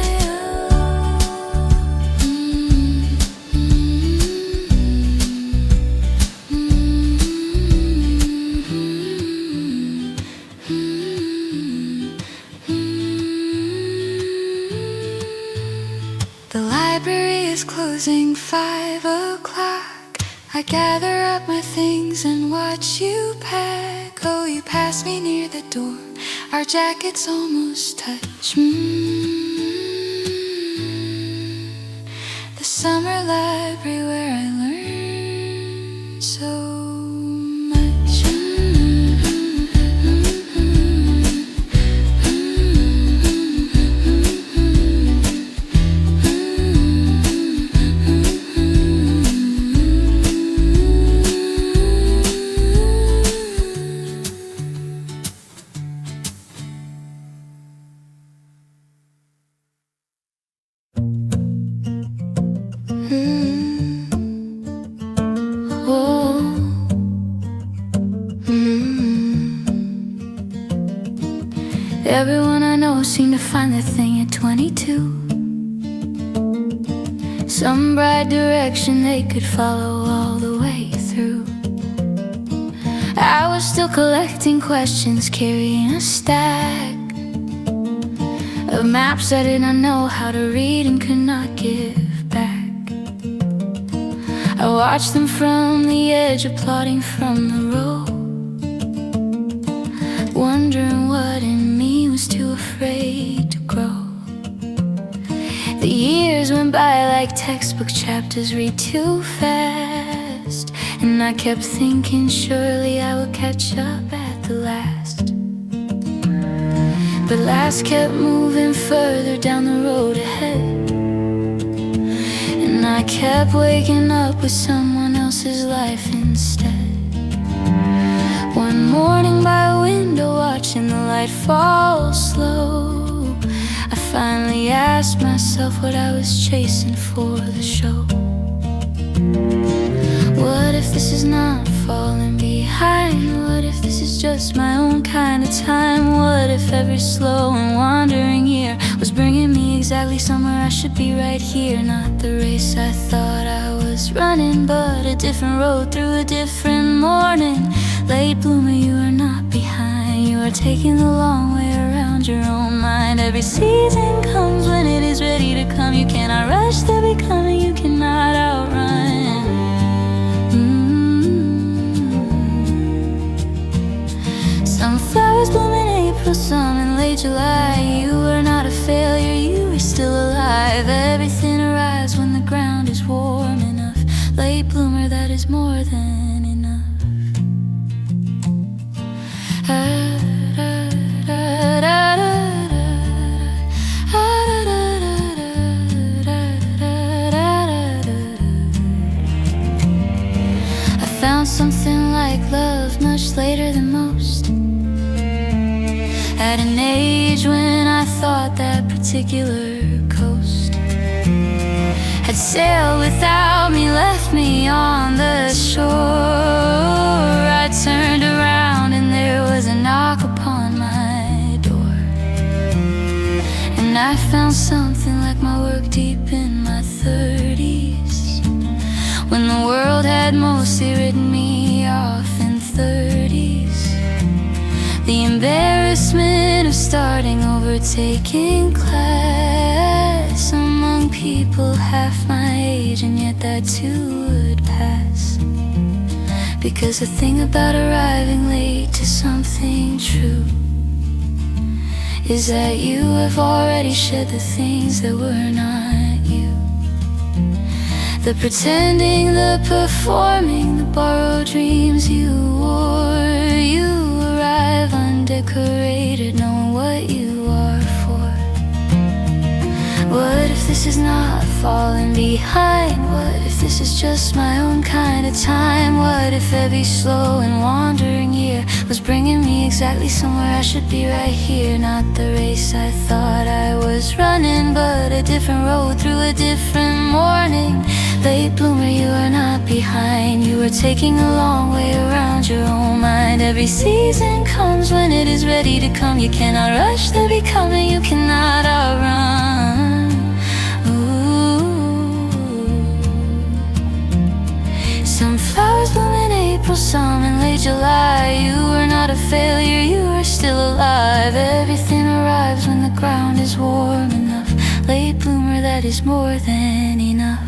S1: The library is closing 5 o'clock. I gather up my things and watch you pack. Oh, you pass me near the door, our jackets almost touch. The summer library where I learned so much. Everyone I know seemed to find their thing at 22. Some bright direction they could follow all the way through. I was still collecting questions, carrying a stack of maps I did not know how to read and could not give back. I watched them from the edge, applauding from the road, wondering what in me was too afraid to grow. The years went by like textbook chapters read too fast, and I kept thinking surely I would catch up at the last. But last kept moving further down the road ahead, and I kept waking up with someone else's life instead. One morning by a window, watching the light fall slow, I finally asked myself what I was chasing for the show. What if this is not falling behind? What if this is just my own kind of time? What if every slow and wandering year was bringing me exactly somewhere I should be, right here? Not the race I thought I was running, but a different road through a different morning. Late bloomer, you are not behind. You are taking the long way around your own mind. Every season comes when it is ready to come. You cannot rush the becoming, you cannot outrun. Some flowers bloom in April, some in late July. You are not a failure, you are still alive. Everything arrives when the ground is warm enough. Late bloomer, that is more than enough. I found something like love much later than most, at an age when I thought that particular coast had sailed without me, left me on the shore. I turned around and there was a knock upon my door, and I found something like my work deep in my 30s, when the world had mostly written me off in 30s. The embarrassment of starting over, taking class among people half my age, and yet that too would pass. Because the thing about arriving late to something true is that you have already shed the things that were not you. The pretending, the performing, the borrowed dreams you wore. You arrive undecorated, knowing what you are for. What if this is not falling behind? What if this is just my own kind of time? What if every slow and wandering year was bringing me exactly somewhere I should be, right here? Not the race I thought I was running, but a different road through a different morning. Late bloomer, you are not behind. You are taking a long way around your own mind. Every season comes when it is ready to come. You cannot rush the becoming, you cannot outrun. Ooh. Some flowers bloom in April, some in late July. You are not a failure, you are still alive. Everything arrives when the ground is warm enough. Late bloomer, that is more than enough.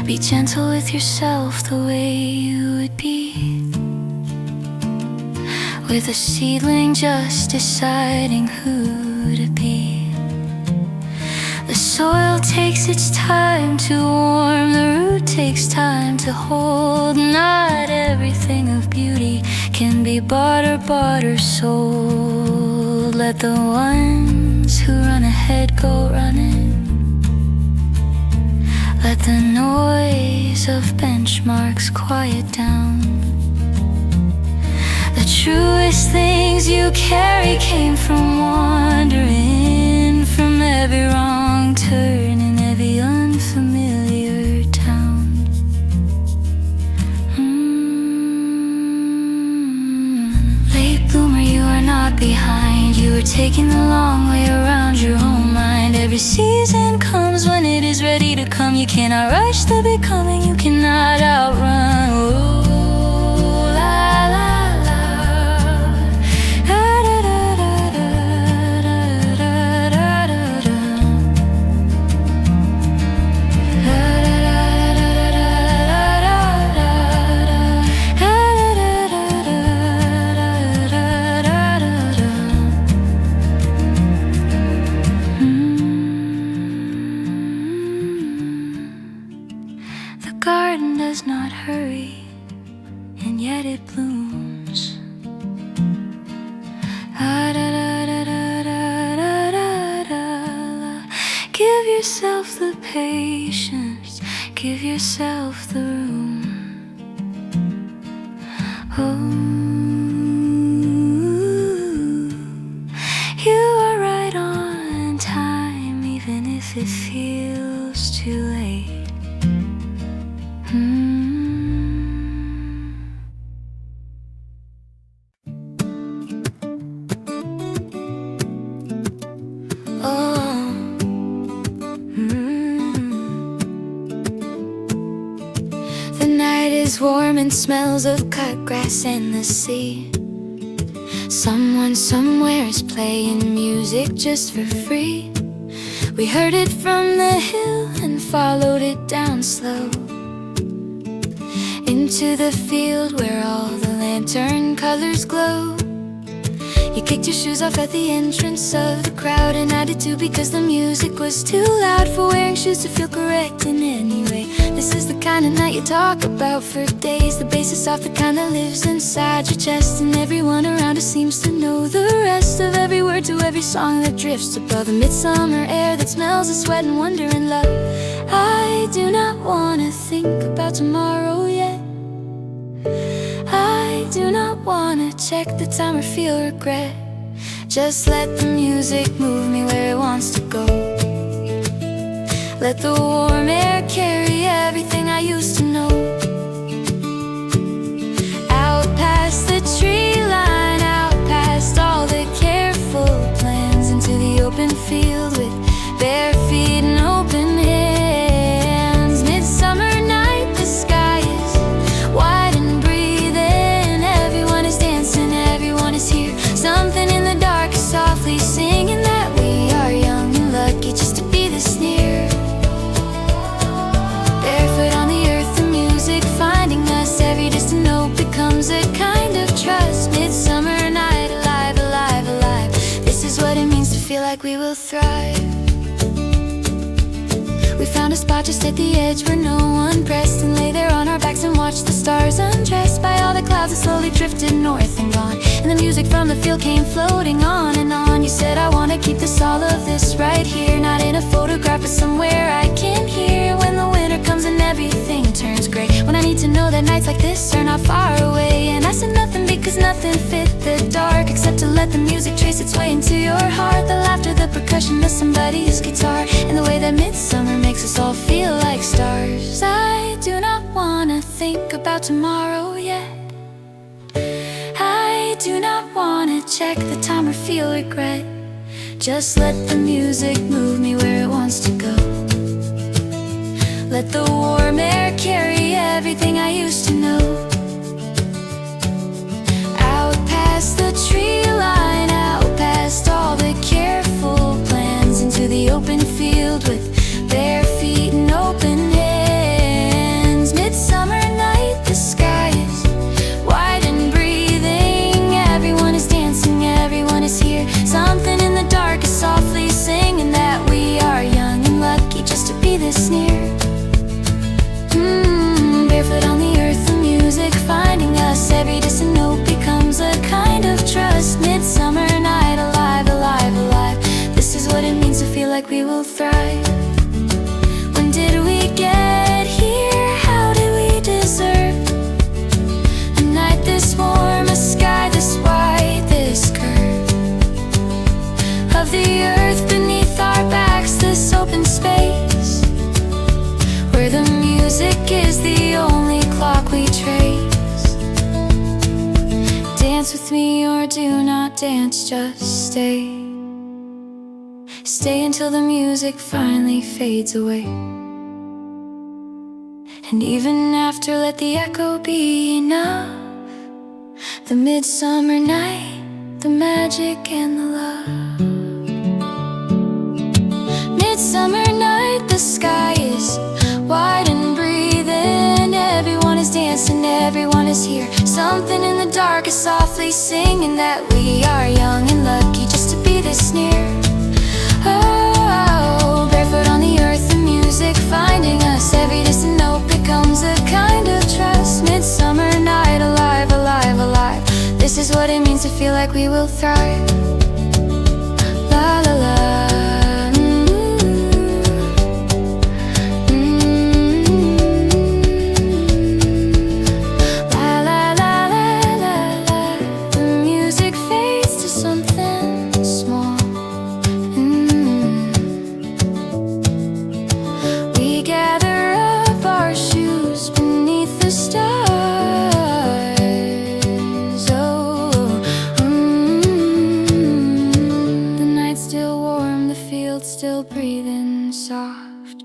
S1: Be gentle with yourself the way you would be with a seedling just deciding who to be. The soil takes its time to warm, the root takes time to hold. Not everything of beauty can be bought or sold. Let the ones who run ahead go running. Let the noise of benchmarks quiet down. The truest things you carry came from wandering, from every wrong turn in every unfamiliar town. Late bloomer, you are not behind. You are taking the long way around your own mind. Every season comes when it is ready to come. You cannot rush the becoming, you cannot outrun. Ooh. hurry, and yet it blooms. Give yourself the patience, give yourself the room. Oh, you are right on time, even if it feels too late. Warm and smells of cut grass and the sea. Someone somewhere is playing music just for free. We heard it from the hill and followed it down slow into the field where all the lantern colors glow. You kicked your shoes off at the entrance of the crowd, and I did too, because the music was too loud for wearing shoes to feel correct in any way. This is the kind of night you talk about for days. The bass is soft, the kind that lives inside your chest, and everyone around us seems to know the rest of every word to every song that drifts above the midsummer air that smells of sweat and wonder and love. I do not want to think about tomorrow yet. I do not want to check the time or feel regret. Just let the music move me where it wants to go. Let the warm air carry everything I used to know. Out past the tree line, out past all the careful plans, into the open field with bare feet and open hands. Midsummer night, the sky is wide and breathing. Everyone is dancing, everyone is here. Something in the dark is softly singing that we are young and lucky just to be this near. Barefoot on the earth, the music finding us. Every distant note becomes a kind of trust. Midsummer night, alive, alive, alive. This is what it means to feel like we will thrive. We found a spot just at the edge where no one pressed, and lay there on our backs and watched the stars undressed by all the clouds that slowly drifted north and gone. And the music from the field came floating on and on. You said, I want to keep this, all of this right here, not in a photograph but somewhere I can hear. When the winter comes and everything turns gray, when I need to know that nights like this are not far away. And I said nothing because nothing fit the dark, except to let the music trace its way into your heart. The laughter, the percussion, the somebody's guitar, and the way that midsummer makes us all feel like stars. I do not want to think about tomorrow yet. I do not want to check the time or feel regret. Just let the music move me where it wants to go. Let the warm air carry everything I used to know. Out past the tree line, out past all the careful plans, into the open field with bare feet and open hands. Midsummer night, the sky is wide and breathing. Everyone is dancing, everyone is here. Something in the dark is softly singing that we are young and lucky just to be this near. Barefoot on the earth, the music finding us. Every distant note becomes a kind of trust. Midsummer night, alive, alive, alive. This is what it means to feel like we will thrive. When did we get here? How did we deserve a night this warm, a sky this white, this curve of the earth beneath our backs, this open space where the music is the only clock we trace. Dance with me or do not dance, just stay. Stay until the music finally fades away. And even after, let the echo be enough. The midsummer night, the magic and the love. Midsummer night, the sky is wide and breathing. Everyone is dancing, everyone is here. Something in the dark is softly singing that we are young and lucky just to be this near. Oh, barefoot on the earth, the music finding us. Every distant note becomes a kind of trust. like we will thrive. La la la. Still breathing soft.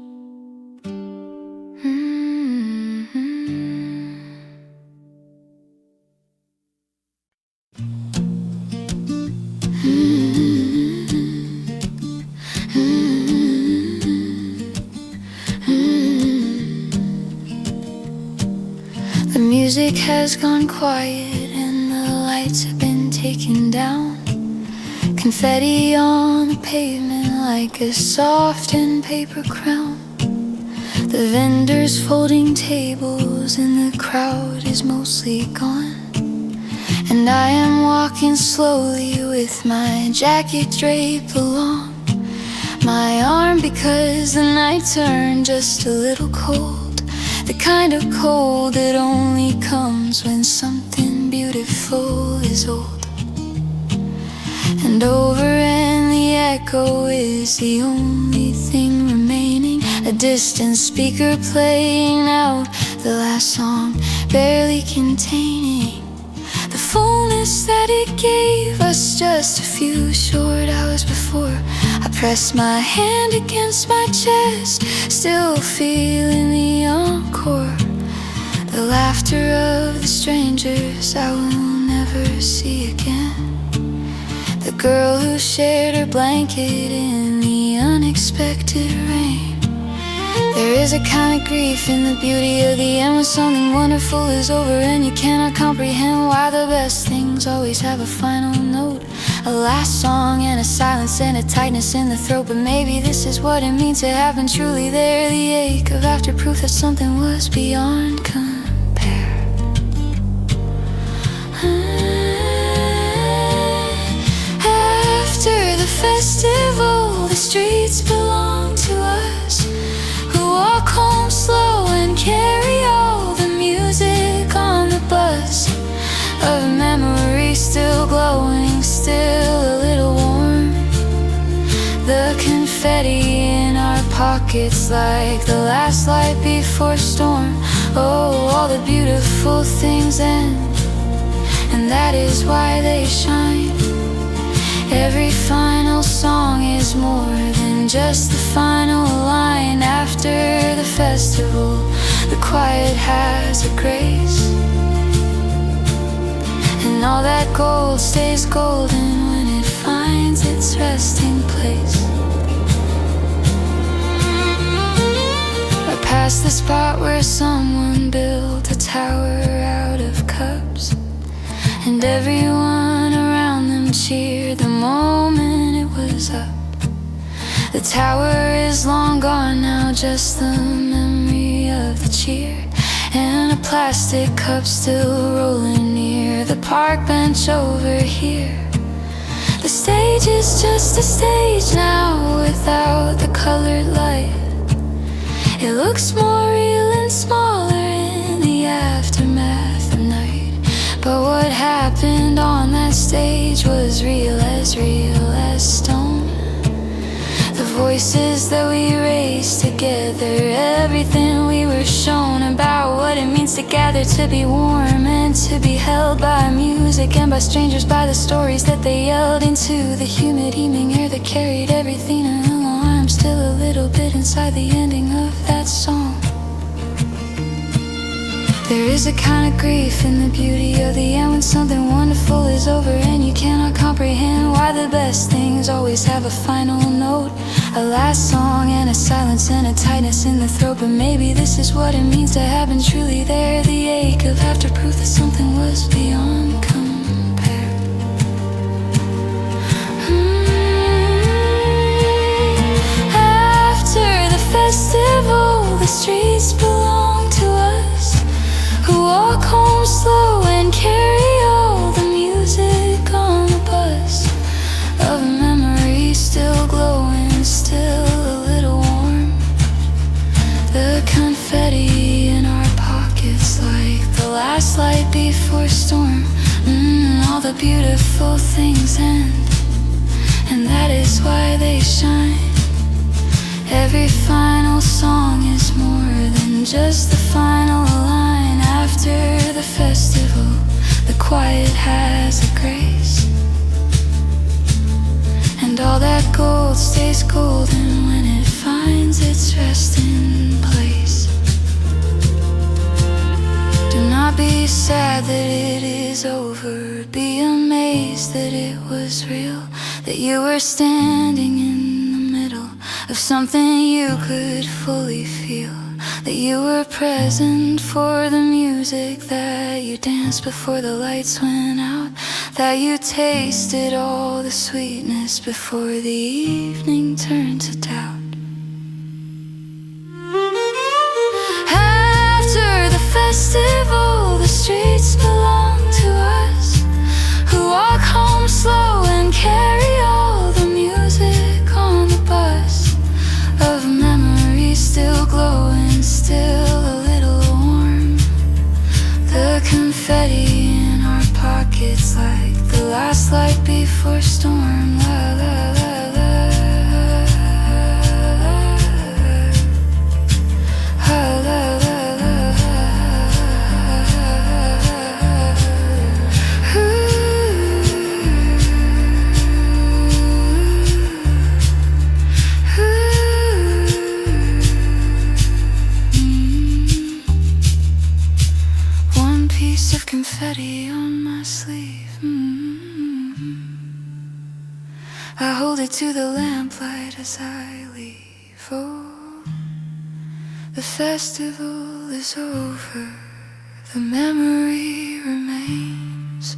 S1: The music has gone quiet and the lights have been taken down. Confetti on the pavement like a softened paper crown. The vendors folding tables and the crowd is mostly gone. And I am walking slowly with my jacket draped along my arm because the night turned just a little cold. The kind of cold that only comes when something beautiful is old. And over in the echo is the only thing remaining, a distant speaker playing out the last song, barely containing the fullness that it gave us just a few short hours before. I pressed my hand against my chest, still feeling the encore. The laughter of the strangers I will never see again. The girl who shared her blanket in the unexpected rain. There is a kind of grief in the beauty of the end when something wonderful is over and you cannot comprehend why the best things always have a final note, a last song and a silence and a tightness in the throat. But maybe this is what it means to have been truly there, the ache of after proof that something was beyond compare. After the festival, the streets belong to us, who walk home slow and carry all the music on the bus of memory still glowing, still a little warm. The confetti in our pockets like the last light before storm. Oh, all the beautiful things end, and that is why they shine. Every final song is more than just the final line. After the festival, the quiet has a grace, and all that gold stays golden when it finds its resting place. Or past the spot where someone built a tower out of cups, and everyone around them cheered the moment it was up. The tower is long gone now, just the memory of the cheer, and a plastic cup still rolling near the park bench over here. The stage is just a stage now without the colored light. It looks more real and smaller in the aftermath of night. But what happened on that stage was real as stone. The voices that we raised together, everything we were shown about what it means to gather, to be warm and to be held by music and by strangers, by the stories that they yelled into the humid evening air that carried everything along. I'm still a little bit inside the ending of that song. There is a kind of grief in the beauty of the end when something wonderful is over and you cannot comprehend why the best things always have a final note, a last song and a silence and a tightness in the throat. But maybe this is what it means to have been truly there, the ache of after proof that something was beyond compare. After the festival, the streets belong to us, who walk home slow and carry all the music on the last light before storm. All the beautiful things end, and that is why they shine. Every final song is more than just the final line. After the festival, the quiet has a grace, and all that gold stays golden when it finds its resting place. Do not be sad that it is over. Be amazed that it was real, that you were standing in the middle of something you could fully feel, that you were present for the music, that you danced before the lights went out, that you tasted all the sweetness before the evening turned to doubt. After the festival, the streets belong to us, who walk home slow and carry all the music on the bus of memories still glowing, still a little warm. The confetti in our pockets like the last light before storm. La la la la. La la la. Of confetti on my sleeve. I hold it to the lamplight as I leave. Oh, the festival is over, the memory remains.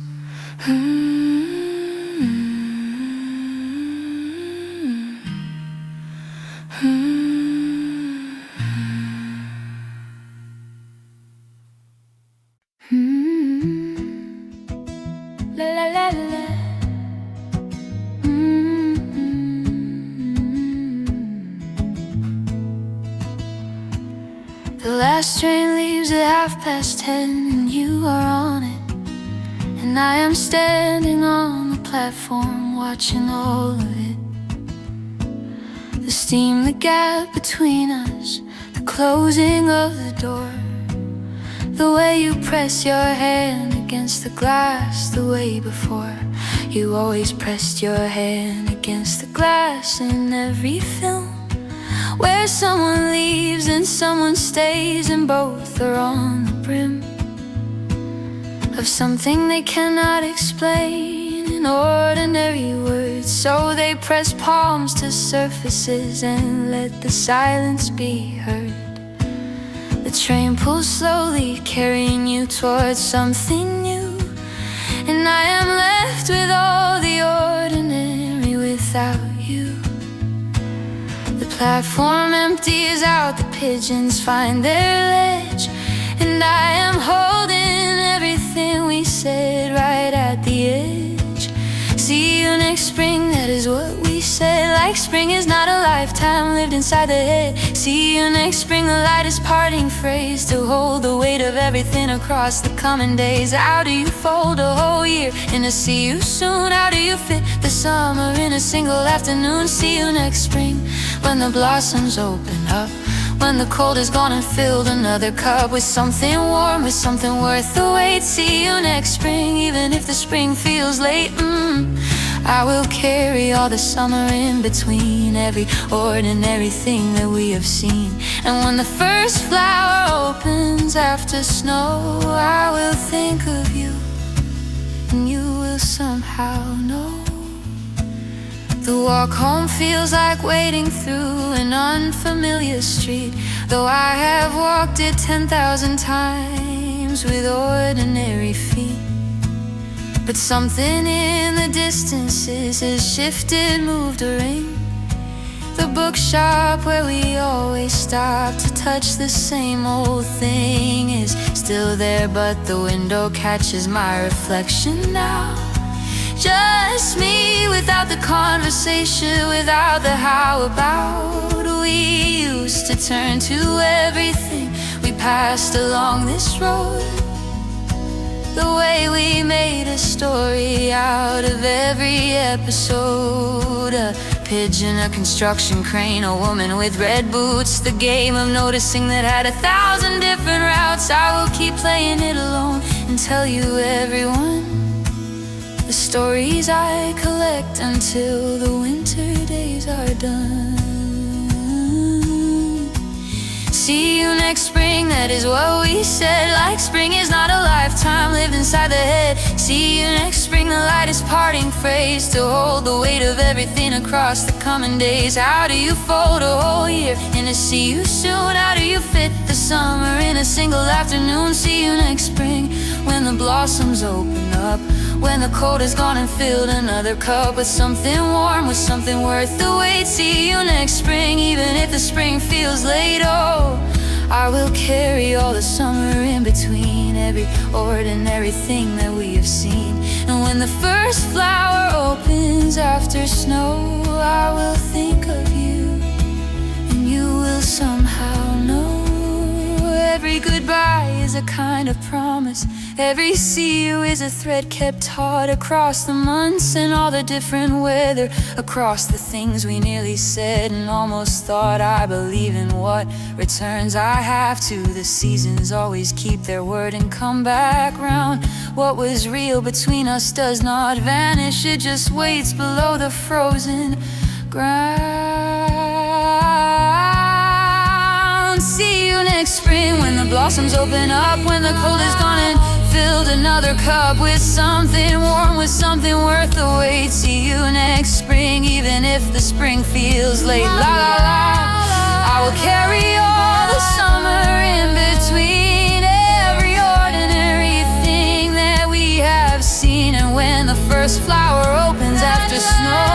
S1: La la la la. The last train leaves at 10:30 and you are on it, and I am standing on the platform watching all of it. The steam, the gap between us, the closing of the door, the way you press your hand against the glass, the way before you always pressed your hand against the glass in every film, where someone leaves and someone stays and both are on the brim of something they cannot explain in ordinary words. So they press palms to surfaces and let the silence be heard. The train pulls slowly, carrying you towards something new, and I am left with all the ordinary without you. The platform empties out, the pigeons find their ledge, and I am holding everything we said right at the edge. See you next spring, that is what we said. Like spring is not a lifetime lived inside the head. See you next spring, the lightest parting phrase to hold the weight of everything across the coming days. How do you fold a whole year in a see you soon? How do you fit the summer in a single afternoon? See you next spring, when the blossoms open up, when the cold is gone and filled another cup with something warm, with something worth the wait. See you next spring, even if the spring feels late. I will carry all the summer in between, every ordinary thing that we have seen. And when the first flower opens after snow, I will think of you, and you will somehow know. The walk home feels like wading through an unfamiliar street, though I have walked it 10,000 times with ordinary feet. But something in the distances has shifted, moved a ring. The bookshop where we always stop to touch the same old thing is still there, but the window catches my reflection now. Just me, without the conversation, without the how about. We used to turn to everything we passed along this road. The way we made a story out of every episode. A pigeon, a construction crane, a woman with red boots. The game of noticing that had 1,000 different routes. I will keep playing it alone and tell you everyone the stories I collect until the winter days are done. See you next spring, that is what we said. Like spring is not a lifetime lived inside the head. See you next spring, the lightest parting phrase to hold the weight of everything across the coming days. How do you fold a whole year in a see you soon? How do you fit the summer in a single afternoon? See you next spring, when the blossoms open up, when the cold is gone and filled another cup with something warm, with something worth the wait. See you next spring, even if the spring feels late. Oh, I will carry all the summer in between every ordinary thing that we have seen. And when the first flower opens after snow, I will think of you, and you will somehow know. Every goodbye is a kind of promise. Every see you is a thread kept taut across the months and all the different weather, across the things we nearly said and almost thought. I believe in what returns I have to. The seasons always keep their word and come back round. What was real between us does not vanish, it just waits below the frozen ground. See you next spring, when the blossoms open up, when the cold is gone and filled another cup with something warm, with something worth the wait. See you next spring, even if the spring feels late. La la la, I will carry all the summer in between every ordinary thing that we have seen. And when the first flower opens after snow,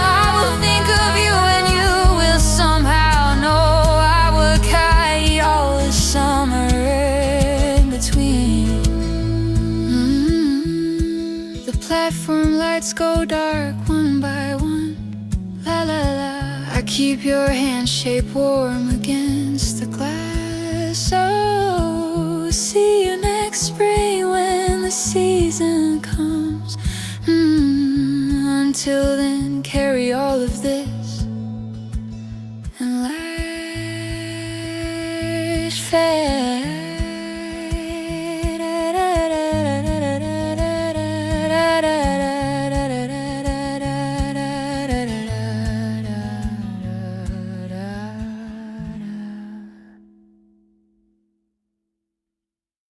S1: I will think of you and you will somehow know. I will carry all the summer in between. Platform lights go dark one by one. La la la, I keep your handshake warm against the glass. Oh, see you next spring when the season comes. Until then, carry all of this and light fast.